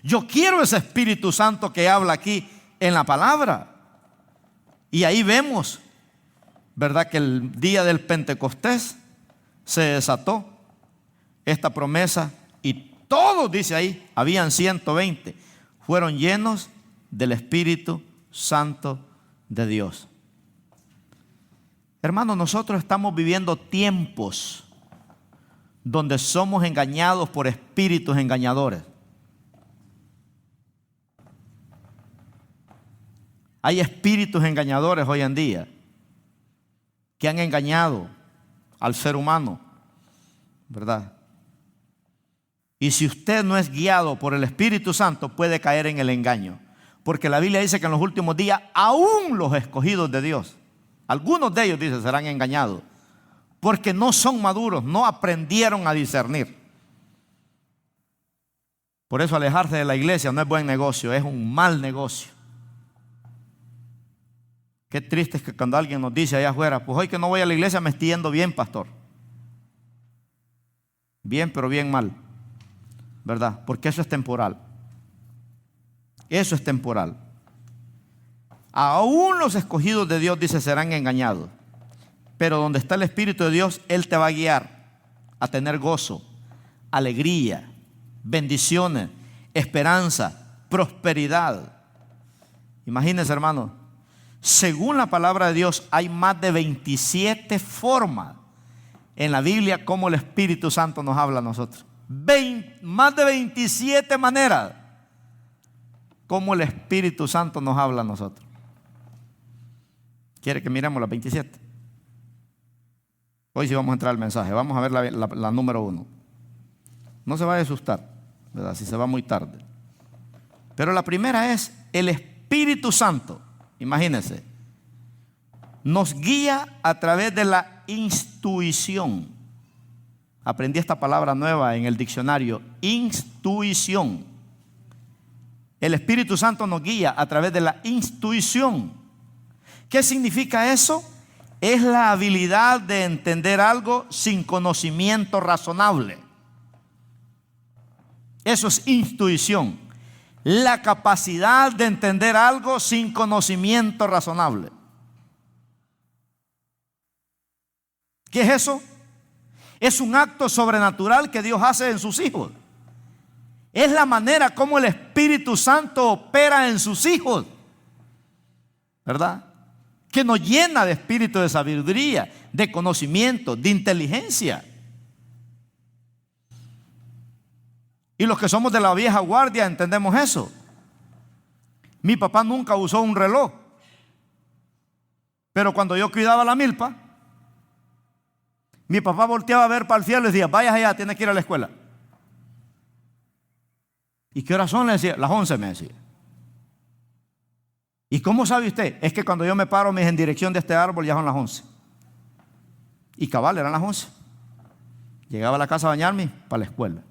[SPEAKER 1] Yo quiero ese Espíritu Santo que habla aquí en la palabra. Y ahí vemos, ¿verdad?, que el día del Pentecostés se desató esta promesa y todos, dice ahí, habían 120, fueron llenos del Espíritu Santo de Dios. Hermanos, nosotros estamos viviendo tiempos donde somos engañados por espíritus engañadores. Hay espíritus engañadores hoy en día que han engañado al ser humano, ¿verdad? Y si usted no es guiado por el Espíritu Santo, puede caer en el engaño. Porque la Biblia dice que en los últimos días, aún los escogidos de Dios, algunos de ellos, dice, serán engañados. Porque no son maduros, no aprendieron a discernir. Por eso alejarse de la iglesia no es buen negocio, es un mal negocio. Qué triste es que cuando alguien nos dice allá afuera, pues hoy que no voy a la iglesia me estoy yendo bien, pastor. Bien, pero bien mal, ¿verdad? Porque eso es temporal. Eso es temporal. Aún los escogidos de Dios, dice, serán engañados. Pero donde está el Espíritu de Dios, Él te va a guiar a tener gozo, alegría, bendiciones, esperanza, prosperidad. Imagínense, hermanos, según la palabra de Dios, hay más de 27 formas en la Biblia como el Espíritu Santo nos habla a nosotros. Más de 27 maneras como el Espíritu Santo nos habla a nosotros. ¿Quiere que miremos las 27? Hoy sí vamos a entrar al mensaje. Vamos a ver la número 1. No se vaya a asustar, ¿verdad?, si se va muy tarde. Pero la primera es el Espíritu Santo. Imagínense, nos guía a través de la intuición. Aprendí esta palabra nueva en el diccionario, intuición. El Espíritu Santo nos guía a través de la intuición. ¿Qué significa eso? Es la habilidad de entender algo sin conocimiento razonable. Eso es intuición. La capacidad de entender algo sin conocimiento razonable. ¿Qué es eso? Es un acto sobrenatural que Dios hace en sus hijos. Es la manera como el Espíritu Santo opera en sus hijos, ¿verdad? Que nos llena de espíritu de sabiduría, de conocimiento, de inteligencia. Y los que somos de la vieja guardia entendemos eso. Mi papá nunca usó un reloj, pero cuando yo cuidaba la milpa, mi papá volteaba a ver para el cielo y decía: vaya allá, tienes que ir a la escuela. ¿Y qué horas son? Le decía: las 11, me decía. ¿Y cómo sabe usted? Es que cuando yo me paro, me dije, en dirección de este árbol, ya son las 11. Y cabal, eran las 11. Llegaba a la casa a bañarme para la escuela.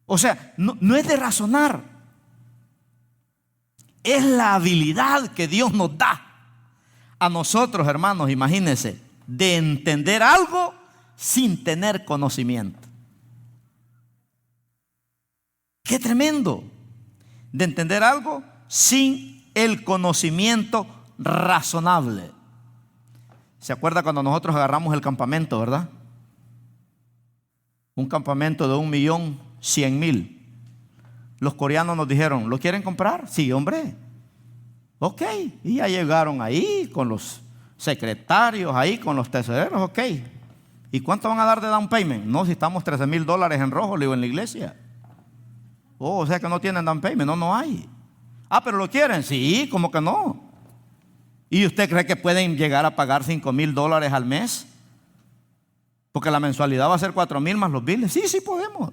[SPEAKER 1] O sea, no es de razonar. Es la habilidad que Dios nos da a nosotros, hermanos, imagínense, de entender algo sin tener conocimiento. ¡Qué tremendo! De entender algo sin el conocimiento razonable. ¿Se acuerda cuando nosotros agarramos el campamento, verdad? Un campamento de 1.100.000. Los coreanos nos dijeron: ¿lo quieren comprar? Sí, hombre. Ok. Y ya llegaron ahí con los secretarios, ahí con los tesoreros. Ok. ¿Y cuánto van a dar de down payment? No, si estamos $13,000 en rojo, le digo, en la iglesia. Oh, o sea que no tienen down payment. No hay. Ah, pero lo quieren. Sí, ¿cómo que no? ¿Y usted cree que pueden llegar a pagar $5,000 al mes? Porque la mensualidad va a ser 4,000 más los biles. Sí, sí podemos.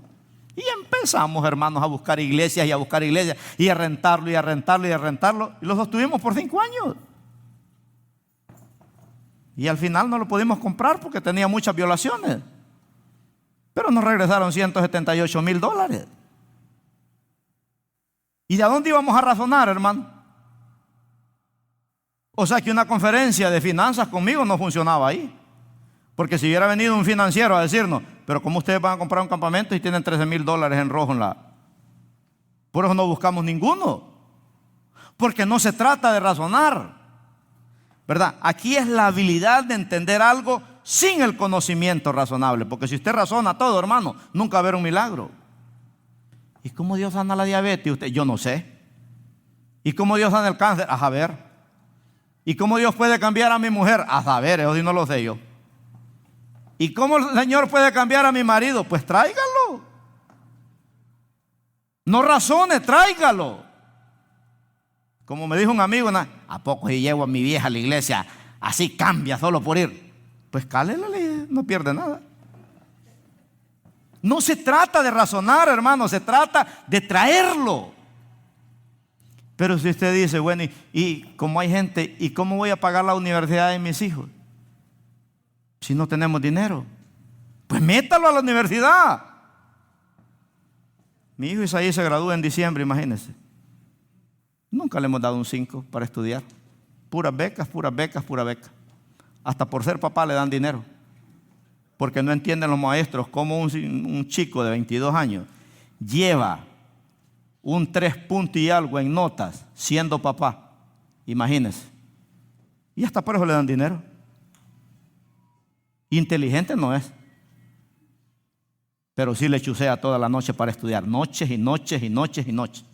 [SPEAKER 1] Y empezamos, hermanos, a buscar iglesias y a buscar iglesias y a rentarlo y a rentarlo y a rentarlo. Y los sostuvimos por 5 años. Y al final no lo pudimos comprar porque tenía muchas violaciones. Pero nos regresaron $178,000. ¿Y de dónde íbamos a razonar, hermano? O sea que una conferencia de finanzas conmigo no funcionaba ahí. Porque si hubiera venido un financiero a decirnos: pero ¿cómo ustedes van a comprar un campamento y tienen $13,000 en rojo en la...? Por eso no buscamos ninguno. Porque no se trata de razonar, ¿verdad? Aquí es la habilidad de entender algo sin el conocimiento razonable. Porque si usted razona todo, hermano, nunca va a haber un milagro. ¿Y cómo Dios sana la diabetes? Usted, yo no sé. ¿Y cómo Dios sana el cáncer? A saber. ¿Y cómo Dios puede cambiar a mi mujer? A saber, eso sí no lo sé yo. ¿Y cómo el Señor puede cambiar a mi marido? Pues tráigalo. No razone, tráigalo. Como me dijo un amigo, ¿a poco si llevo a mi vieja a la iglesia, así cambia solo por ir? Pues cálele, no pierde nada. No se trata de razonar, hermano, se trata de traerlo. Pero si usted dice: bueno, y como hay gente, ¿y cómo voy a pagar la universidad de mis hijos si no tenemos dinero? Pues métalo a la universidad. Mi hijo Isaí se gradúa en diciembre, imagínense. Nunca le hemos dado un 5 para estudiar. Puras becas, puras becas, puras becas. Hasta por ser papá le dan dinero. Porque no entienden los maestros cómo un chico de 22 años lleva un 3 puntos y algo en notas siendo papá. Imagínense. Y hasta por eso le dan dinero. Inteligente no es. Pero sí le chusea toda la noche para estudiar. Noches y noches y noches y noches.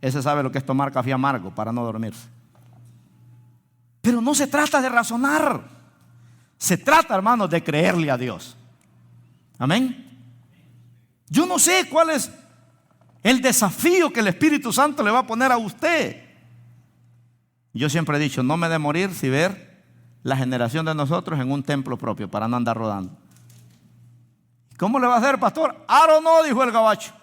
[SPEAKER 1] Ese sabe lo que es tomar café amargo para no dormirse. Pero no se trata de razonar. Se trata, hermanos, de creerle a Dios. Amén. Yo no sé cuál es el desafío que el Espíritu Santo le va a poner a usted. Yo siempre he dicho: no me dé morir si ver la generación de nosotros en un templo propio para no andar rodando. ¿Cómo le va a hacer, pastor? Aro no, dijo el gabacho.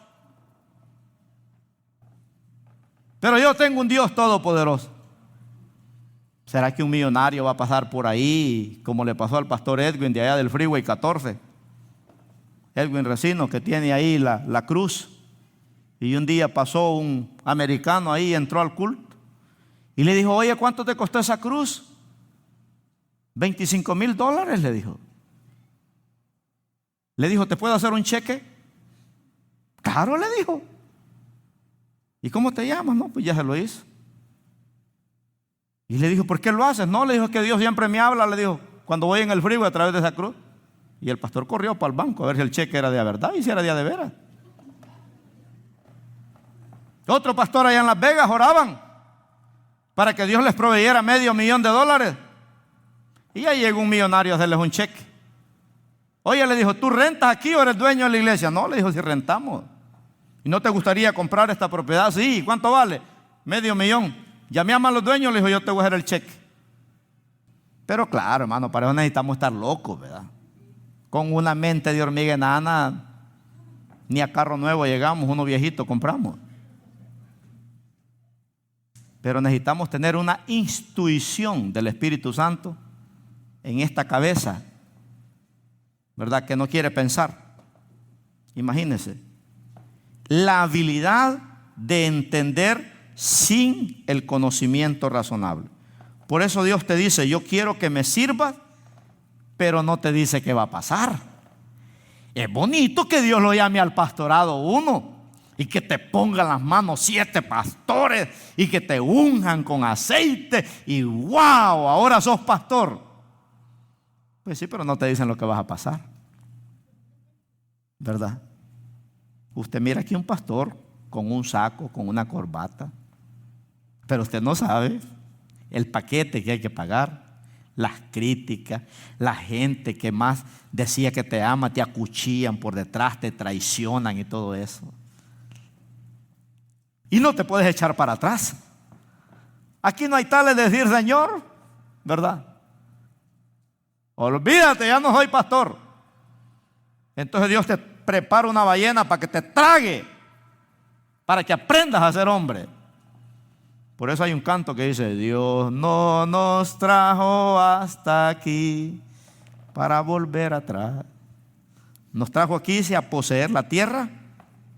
[SPEAKER 1] Pero yo tengo un Dios todopoderoso. ¿Será que un millonario va a pasar por ahí como le pasó al pastor Edwin de allá del Freeway 14? Edwin Resino, que tiene ahí la cruz. Y un día pasó un americano ahí, entró al culto y le dijo: oye, ¿cuánto te costó esa cruz? $25,000, le dijo. Le dijo: ¿te puedo hacer un cheque? Claro, le dijo. ¿Y cómo te llamas? No, pues ya se lo hizo. Y le dijo: ¿por qué lo haces? No, le dijo: que Dios siempre me habla, le dijo, cuando voy en el freeway a través de esa cruz. Y el pastor corrió para el banco a ver si el cheque era de verdad y si era de veras. Otro pastor allá en Las Vegas oraban para que Dios les proveyera $500,000. Y ahí llegó un millonario a hacerles un cheque. Oye, le dijo, ¿tú rentas aquí o eres dueño de la iglesia? No, le dijo, si rentamos. ¿Y no te gustaría comprar esta propiedad? Sí, ¿cuánto vale? $500,000. Llamé a los dueños, le dijo, yo te voy a hacer el cheque. Pero claro, hermano, para eso necesitamos estar locos, ¿verdad? Con una mente de hormiga enana, ni a carro nuevo llegamos, uno viejito compramos. Pero necesitamos tener una intuición del Espíritu Santo en esta cabeza, ¿verdad? Que no quiere pensar. Imagínense, la habilidad de entender sin el conocimiento razonable. Por eso Dios te dice, yo quiero que me sirvas, pero no te dice qué va a pasar. Es bonito que Dios lo llame al pastorado uno y que te pongan las manos 7 pastores y que te unjan con aceite y wow, ahora sos pastor. Pues sí, pero no te dicen lo que vas a pasar, ¿verdad? Usted mira aquí un pastor con un saco, con una corbata, pero usted no sabe el paquete que hay que pagar, las críticas, la gente que más decía que te ama, te acuchillan por detrás, te traicionan y todo eso. Y no te puedes echar para atrás. Aquí no hay tales de decir, Señor, ¿verdad? Olvídate, ya no soy pastor. Entonces Dios te prepara una ballena para que te trague, para que aprendas a ser hombre. Por eso hay un canto que dice, Dios no nos trajo hasta aquí para volver atrás. Nos trajo aquí a poseer la tierra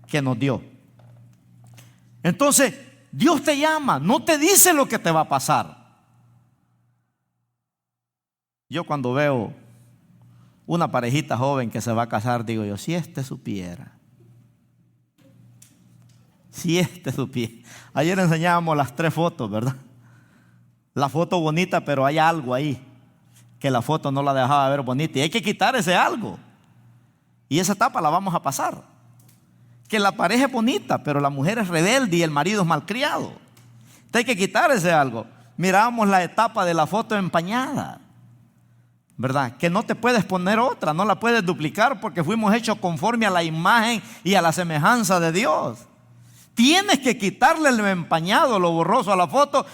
[SPEAKER 1] que nos dio. Entonces, Dios te llama, no te dice lo que te va a pasar. Yo cuando veo una parejita joven que se va a casar, digo yo, si este supiera. Si este supiera. Ayer enseñábamos las 3 fotos, ¿verdad? La foto bonita, pero hay algo ahí que la foto no la dejaba ver bonita. Y hay que quitar ese algo. Y esa etapa la vamos a pasar. Que la pareja es bonita, pero la mujer es rebelde y el marido es malcriado. Entonces hay que quitar ese algo. Mirábamos la etapa de la foto empañada, ¿verdad? Que no te puedes poner otra, no la puedes duplicar porque fuimos hechos conforme a la imagen y a la semejanza de Dios. Tienes que quitarle lo empañado, lo borroso a la foto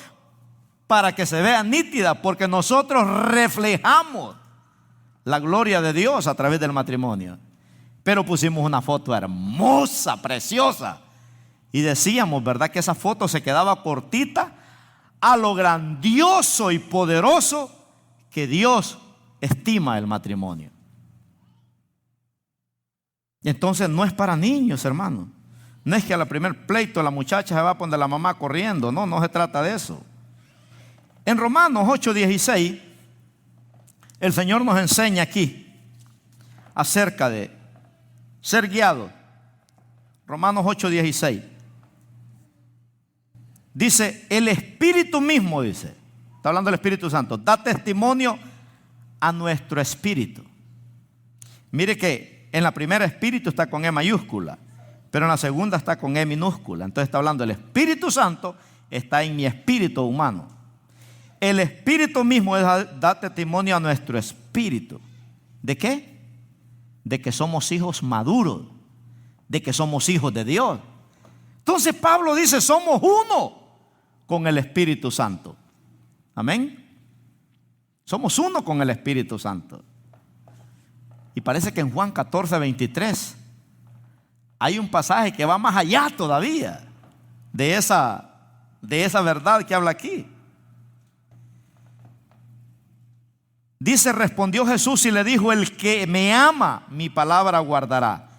[SPEAKER 1] para que se vea nítida, porque nosotros reflejamos la gloria de Dios a través del matrimonio. Pero pusimos una foto hermosa, preciosa, y decíamos, ¿verdad?, que esa foto se quedaba cortita a lo grandioso y poderoso que Dios estima el matrimonio. Entonces no es para niños, hermano. No es que a la primer pleito la muchacha se va a poner la mamá corriendo. No, no se trata de eso. En Romanos 8:16, el Señor nos enseña aquí acerca de ser guiado. Romanos 8:16. Dice, el Espíritu mismo, dice, está hablando del Espíritu Santo, da testimonio a nuestro espíritu. Mire que en la primera espíritu está con E mayúscula, pero en la segunda está con E minúscula. Entonces está hablando, el Espíritu Santo está en mi espíritu humano. El Espíritu mismo da testimonio a nuestro espíritu. ¿De qué? De que somos hijos maduros, de que somos hijos de Dios. Entonces Pablo dice, somos uno con el Espíritu Santo. Amén. Somos uno con el Espíritu Santo. Y parece que en Juan 14:23 hay un pasaje que va más allá todavía de esa verdad que habla aquí. Dice, respondió Jesús y le dijo, el que me ama, mi palabra guardará.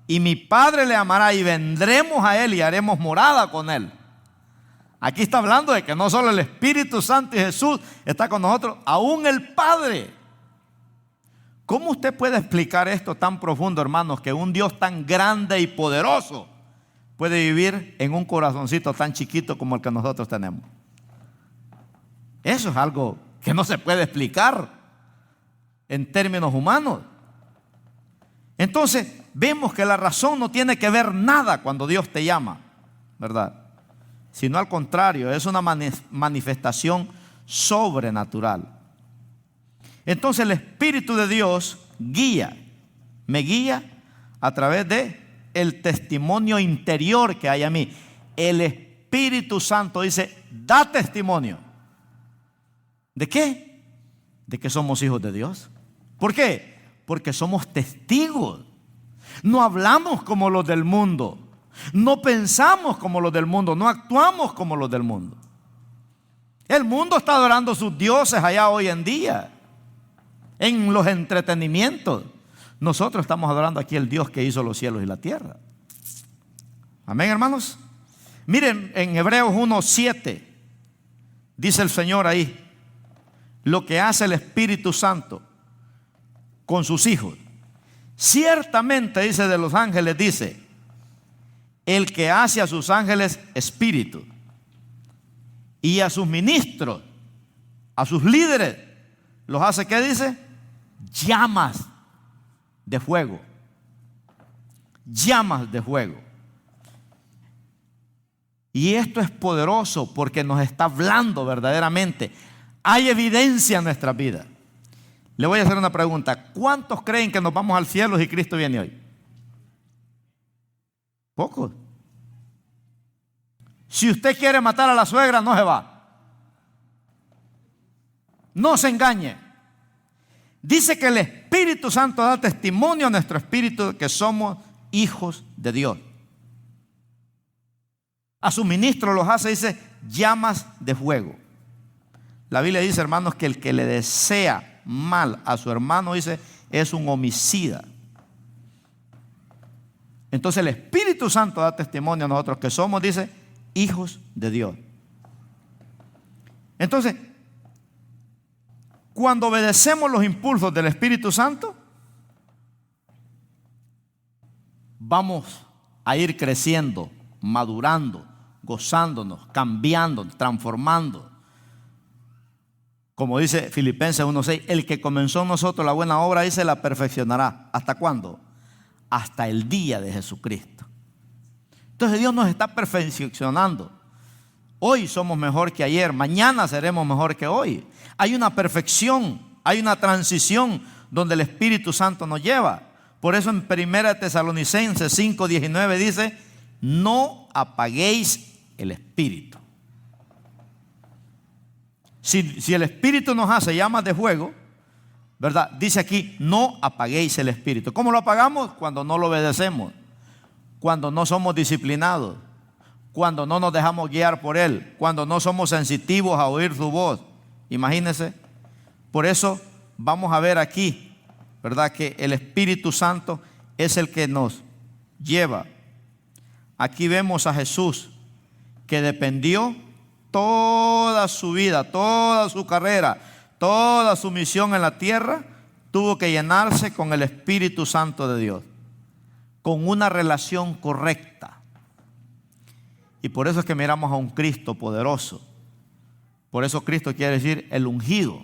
[SPEAKER 1] Y mi Padre le amará y vendremos a él y haremos morada con él. Aquí está hablando de que no solo el Espíritu Santo y Jesús está con nosotros, aún el Padre. ¿Cómo usted puede explicar esto tan profundo, hermanos, que un Dios tan grande y poderoso puede vivir en un corazoncito tan chiquito como el que nosotros tenemos? Eso es algo que no se puede explicar en términos humanos. Entonces, vemos que la razón no tiene que ver nada cuando Dios te llama, ¿verdad? Sino al contrario, es una manifestación sobrenatural. Entonces el Espíritu de Dios me guía a través de el testimonio interior que hay a mí. El Espíritu Santo dice, da testimonio. ¿De qué? De que somos hijos de Dios. ¿Por qué? Porque somos testigos. No hablamos como los del mundo. No pensamos como los del mundo. No actuamos como los del mundo. El mundo está adorando a sus dioses allá hoy en día, en los entretenimientos. Nosotros estamos adorando aquí el Dios que hizo los cielos y la tierra. Amén, hermanos. Miren, en Hebreos 1:7 dice el Señor ahí lo que hace el Espíritu Santo con sus hijos. Ciertamente, dice de los ángeles, dice, el que hace a sus ángeles espíritu y a sus ministros, a sus líderes, los hace, ¿qué dice? Llamas de fuego. Llamas de fuego. Y esto es poderoso porque nos está hablando verdaderamente. Hay evidencia en nuestra vida. Le voy a hacer una pregunta. ¿Cuántos creen que nos vamos al cielo si Cristo viene hoy? Pocos. Si usted quiere matar a la suegra, no se va. No se engañe. Dice que el Espíritu Santo da testimonio a nuestro espíritu de que somos hijos de Dios. A sus ministros los hace, dice, llamas de fuego. La Biblia dice, hermanos, que el que le desea mal a su hermano, dice, es un homicida. Entonces el Espíritu Santo da testimonio a nosotros que somos, dice, hijos de Dios. Entonces, cuando obedecemos los impulsos del Espíritu Santo, vamos a ir creciendo, madurando, gozándonos, cambiando, transformando. Como dice Filipenses 1:6, el que comenzó en nosotros la buena obra, dice, la perfeccionará. ¿Hasta cuándo? Hasta el día de Jesucristo. Entonces Dios nos está perfeccionando. Hoy somos mejor que ayer, mañana seremos mejor que hoy. Hay una perfección, hay una transición donde el Espíritu Santo nos lleva. Por eso en 1 Tesalonicenses 5:19 dice, no apaguéis el Espíritu. Si el Espíritu nos hace llamas de fuego, ¿verdad? Dice aquí, no apaguéis el Espíritu. ¿Cómo lo apagamos? Cuando no lo obedecemos, cuando no somos disciplinados, cuando no nos dejamos guiar por Él, cuando no somos sensitivos a oír su voz. Imagínense. Por eso vamos a ver aquí, ¿verdad?, que el Espíritu Santo es el que nos lleva. Aquí vemos a Jesús que dependió toda su vida, toda su carrera, toda su misión en la tierra, tuvo que llenarse con el Espíritu Santo de Dios, con una relación correcta. Y por eso es que miramos a un Cristo poderoso. Por eso Cristo quiere decir el ungido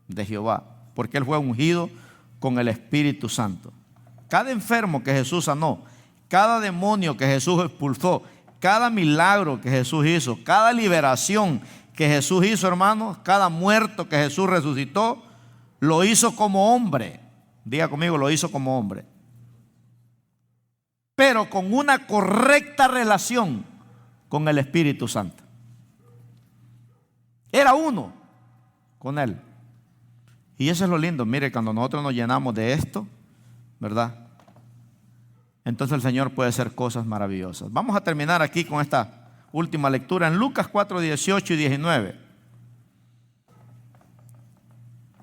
[SPEAKER 1] de Jehová, porque Él fue ungido con el Espíritu Santo. Cada enfermo que Jesús sanó, cada demonio que Jesús expulsó, cada milagro que Jesús hizo, cada liberación que Jesús hizo, hermanos, cada muerto que Jesús resucitó, lo hizo como hombre. Diga conmigo, lo hizo como hombre. Pero con una correcta relación con el Espíritu Santo. Era uno con Él. Y eso es lo lindo. Mire, cuando nosotros nos llenamos de esto, ¿verdad?, entonces el Señor puede hacer cosas maravillosas. Vamos a terminar aquí con esta última lectura en Lucas 4:18 y 19.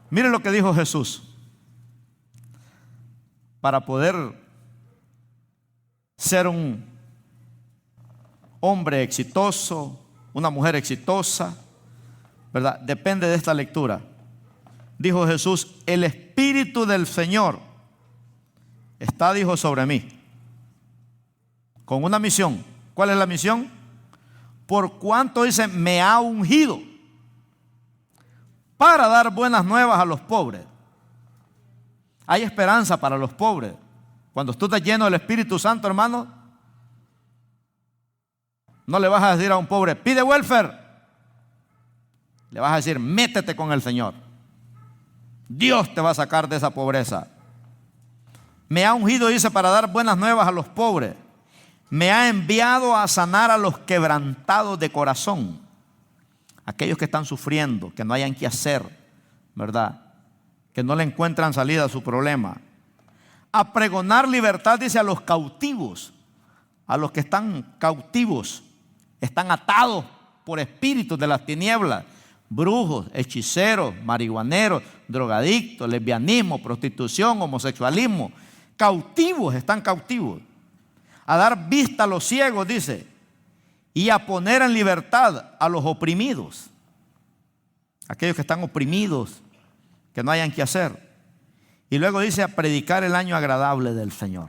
[SPEAKER 1] Miren lo que dijo Jesús. Para poder ser un hombre exitoso, una mujer exitosa, ¿verdad?, depende de esta lectura. Dijo Jesús, el Espíritu del Señor está, dijo, sobre mí, con una misión. ¿Cuál es la misión? Por cuanto, dice, me ha ungido para dar buenas nuevas a los pobres. Hay esperanza para los pobres. Cuando tú estás lleno del Espíritu Santo, hermano, no le vas a decir a un pobre, pide welfare. Le vas a decir, métete con el Señor. Dios te va a sacar de esa pobreza. Me ha ungido, dice, para dar buenas nuevas a los pobres. Me ha enviado a sanar a los quebrantados de corazón. Aquellos que están sufriendo, que no hayan qué hacer, ¿verdad? Que no le encuentran salida a su problema. A pregonar libertad, dice, a los cautivos. A los que están cautivos, están atados por espíritus de las tinieblas. Brujos, hechiceros, marihuaneros, drogadictos, lesbianismo, prostitución, homosexualismo. Cautivos, están cautivos. A dar vista a los ciegos, dice, y a poner en libertad a los oprimidos. Aquellos que están oprimidos, que no hayan qué hacer. Y luego dice, a predicar el año agradable del Señor.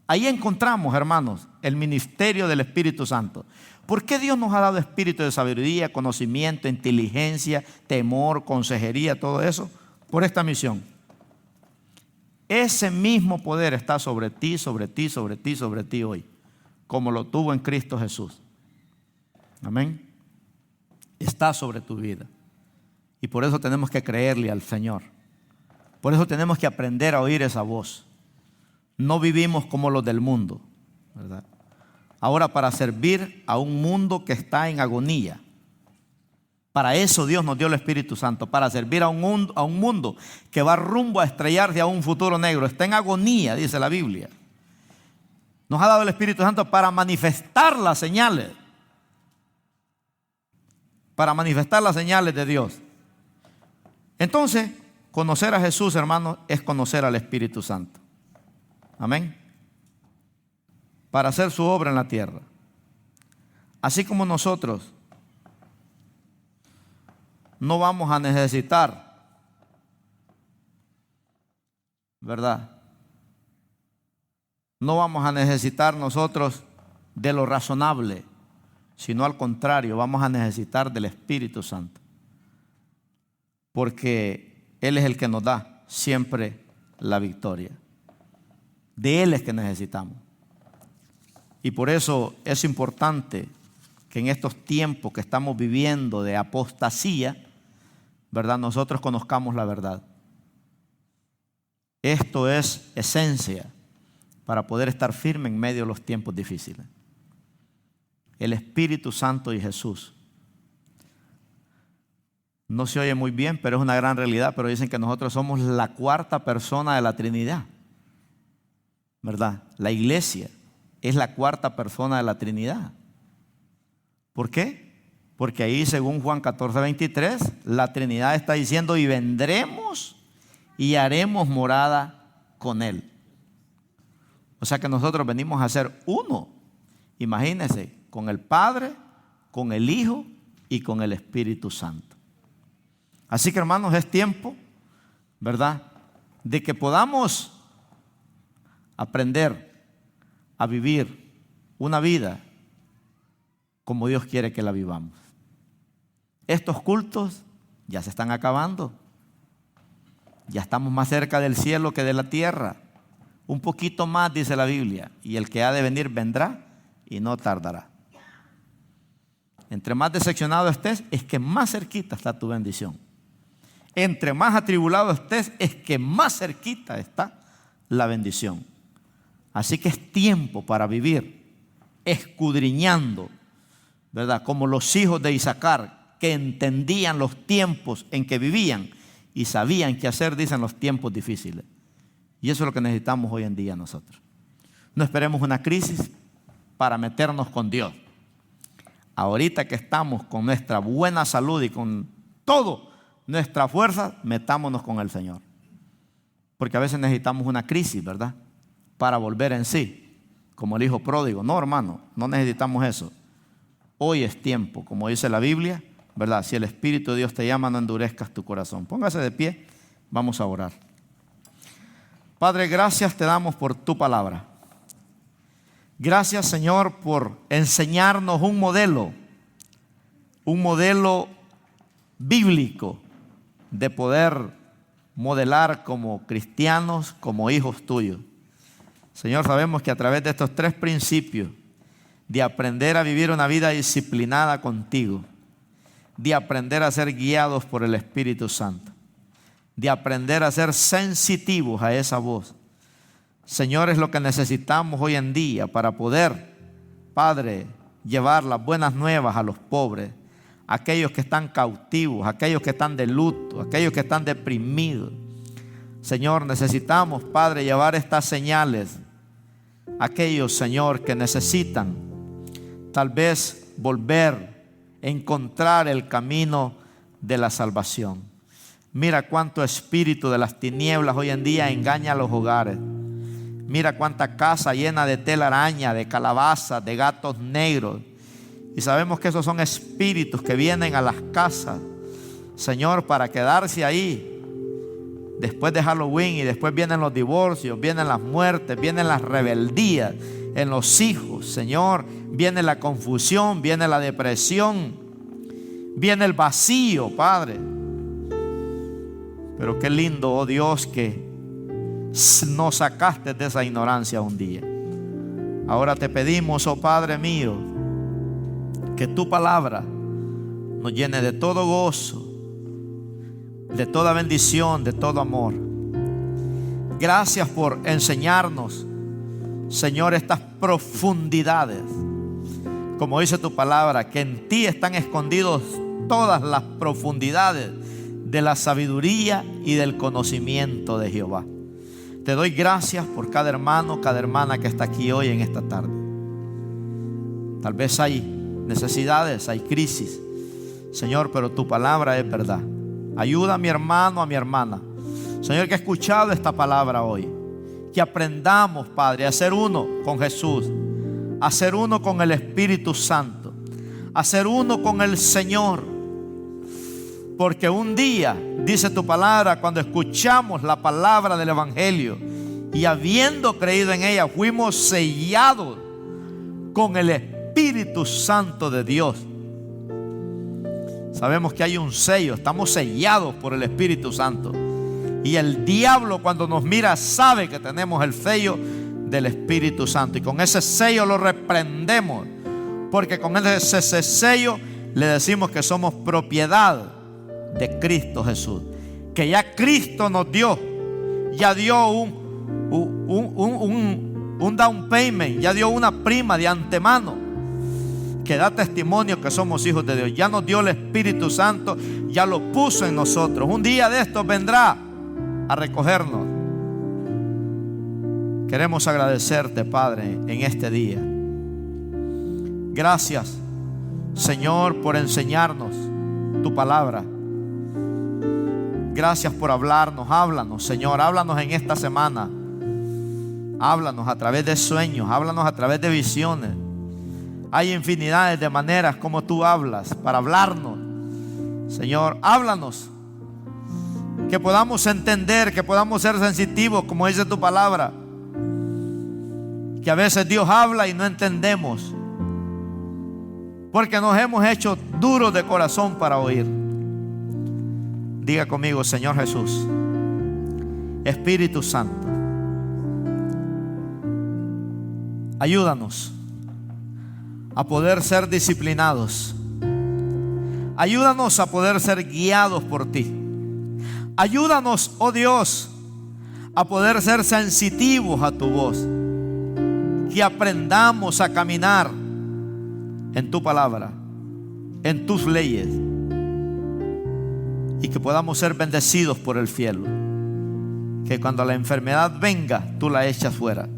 [SPEAKER 1] Ahí encontramos, hermanos, el ministerio del Espíritu Santo. ¿Por qué Dios nos ha dado espíritu de sabiduría, conocimiento, inteligencia, temor, consejería, todo eso? Por esta misión. Ese mismo poder está sobre ti, sobre ti, sobre ti, sobre ti hoy, como lo tuvo en Cristo Jesús. Amén. Está sobre tu vida. Y por eso tenemos que creerle al Señor. Por eso tenemos que aprender a oír esa voz. No vivimos como los del mundo, ¿verdad? Ahora, para servir a un mundo que está en agonía. Para eso Dios nos dio el Espíritu Santo, para servir a un mundo que va rumbo a estrellarse a un futuro negro. Está en agonía, dice la Biblia. Nos ha dado el Espíritu Santo para manifestar las señales. Para manifestar las señales de Dios. Entonces, conocer a Jesús, hermanos, es conocer al Espíritu Santo. Amén. Para hacer su obra en la tierra. Así como nosotros no vamos a necesitar, ¿verdad? No vamos a necesitar nosotros de lo razonable, sino al contrario, vamos a necesitar del Espíritu Santo. Porque Él es el que nos da siempre la victoria. De Él es que necesitamos. Y por eso es importante que en estos tiempos que estamos viviendo de apostasía, ¿verdad?, nosotros conozcamos la verdad. Esto es esencia para poder estar firme en medio de los tiempos difíciles. El Espíritu Santo y Jesús. No se oye muy bien, pero es una gran realidad. Pero dicen que nosotros somos la cuarta persona de la Trinidad, ¿verdad? La iglesia es la cuarta persona de la Trinidad. ¿Por qué? Porque ahí, según Juan 14:23, la Trinidad está diciendo, y vendremos y haremos morada con Él. O sea que nosotros venimos a ser uno. Imagínense, con el Padre, con el Hijo y con el Espíritu Santo. Así que, hermanos, es tiempo, ¿verdad?, de que podamos aprender a vivir una vida como Dios quiere que la vivamos. Estos cultos ya se están acabando. Ya estamos más cerca del cielo que de la tierra. Un poquito más, dice la Biblia, y el que ha de venir vendrá y no tardará. Entre más decepcionado estés, es que más cerquita está tu bendición. Entre más atribulado estés, es que más cerquita está la bendición. Así que es tiempo para vivir escudriñando, ¿verdad?, como los hijos de Isaacar, que entendían los tiempos en que vivían y sabían qué hacer, dicen, los tiempos difíciles. Y eso es lo que necesitamos hoy en día nosotros. No esperemos una crisis para meternos con Dios. Ahorita que estamos con nuestra buena salud y con todo nuestra fuerza, metámonos con el Señor. Porque a veces necesitamos una crisis, ¿verdad?, para volver en sí, como el hijo pródigo. No, hermano, no necesitamos eso. Hoy es tiempo, como dice la Biblia, ¿verdad? Si el Espíritu de Dios te llama, no endurezcas tu corazón. Póngase de pie, vamos a orar. Padre, gracias te damos por tu palabra. Gracias, Señor, por enseñarnos un modelo bíblico de poder modelar como cristianos, como hijos tuyos. Señor, sabemos que a través de estos 3 principios, de aprender a vivir una vida disciplinada contigo, de aprender a ser guiados por el Espíritu Santo, de aprender a ser sensitivos a esa voz, Señor, es lo que necesitamos hoy en día para poder, Padre, llevar las buenas nuevas a los pobres, aquellos que están cautivos, aquellos que están de luto, aquellos que están deprimidos. Señor, necesitamos, Padre, llevar estas señales a aquellos, Señor, que necesitan tal vez volver, encontrar el camino de la salvación. Mira cuánto espíritu de las tinieblas hoy en día engaña a los hogares. Mira cuánta casa llena de telaraña, de calabazas, de gatos negros. Y sabemos que esos son espíritus que vienen a las casas, Señor, para quedarse ahí. Después de Halloween, y después vienen los divorcios, vienen las muertes, vienen las rebeldías en los hijos. Señor, viene la confusión, viene la depresión, viene el vacío, Padre. Pero qué lindo, oh Dios, que nos sacaste de esa ignorancia un día. Ahora te pedimos, oh Padre mío, que tu palabra nos llene de todo gozo, de toda bendición, de todo amor. Gracias por enseñarnos, Señor, estas profundidades. Como dice tu palabra, que en ti están escondidos todas las profundidades de la sabiduría y del conocimiento de Jehová. Te doy gracias por cada hermano, cada hermana que está aquí hoy en esta tarde. Tal vez hay necesidades, hay crisis, Señor, pero tu palabra es verdad. Ayuda a mi hermano, a mi hermana, Señor, que ha escuchado esta palabra hoy. Que aprendamos, Padre, a ser uno con Jesús, a ser uno con el Espíritu Santo, a ser uno con el Señor. Porque un día, dice tu palabra, cuando escuchamos la palabra del Evangelio y habiendo creído en ella, fuimos sellados con el Espíritu Santo de Dios. Sabemos que hay un sello, estamos sellados por el Espíritu Santo. Y el diablo, cuando nos mira, sabe que tenemos el sello del Espíritu Santo. Y con ese sello lo reprendemos, porque con ese sello le decimos que somos propiedad de Cristo Jesús. Que ya Cristo nos dio, ya dio un down payment, ya dio una prima de antemano que da testimonio que somos hijos de Dios. Ya nos dio el Espíritu Santo, ya lo puso en nosotros. Un día de estos vendrá a recogernos. Queremos agradecerte, Padre, en este día. Gracias, Señor, por enseñarnos tu palabra. Gracias por hablarnos. Háblanos, Señor, háblanos en esta semana. Háblanos a través de sueños, háblanos a través de visiones. Hay infinidades de maneras como tú hablas para hablarnos. Señor, háblanos, que podamos entender, que podamos ser sensitivos, como dice tu palabra. Que a veces Dios habla y no entendemos, porque nos hemos hecho duros de corazón para oír. Diga conmigo: Señor Jesús, Espíritu Santo, ayúdanos a poder ser disciplinados. Ayúdanos a poder ser guiados por ti. Ayúdanos, oh Dios, a poder ser sensitivos a tu voz. Que aprendamos a caminar en tu palabra, en tus leyes, y que podamos ser bendecidos por el cielo. Que cuando la enfermedad venga, tú la echas fuera.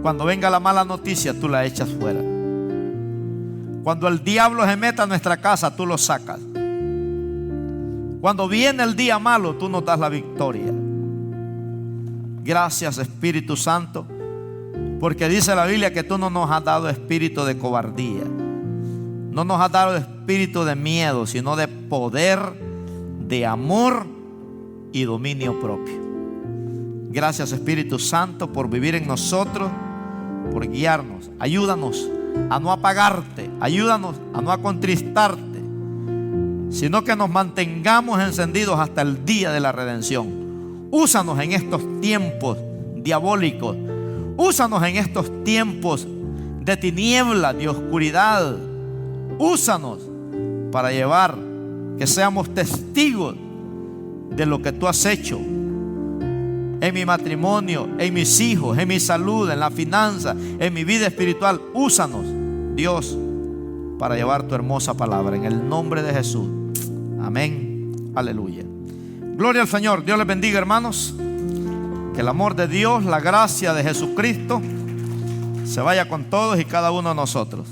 [SPEAKER 1] Cuando venga la mala noticia, tú la echas fuera. Cuando el diablo se meta a nuestra casa, tú lo sacas. Cuando viene el día malo, tú nos das la victoria. Gracias, Espíritu Santo, porque dice la Biblia que tú no nos has dado espíritu de cobardía, no nos has dado espíritu de miedo, sino de poder, de amor y dominio propio. Gracias, Espíritu Santo, por vivir en nosotros, por guiarnos. Ayúdanos a no apagarte, ayúdanos a no contristarte, sino que nos mantengamos encendidos hasta el día de la redención. Úsanos en estos tiempos diabólicos. Úsanos en estos tiempos de tiniebla, de oscuridad. Úsanos para llevar, que seamos testigos de lo que tú has hecho en mi matrimonio, en mis hijos, en mi salud, en la finanza, en mi vida espiritual. Úsanos, Dios, para llevar tu hermosa palabra, en el nombre de Jesús. Amén. Aleluya. Gloria al Señor. Dios les bendiga, hermanos. Que el amor de Dios, la gracia de Jesucristo se vaya con todos y cada uno de nosotros.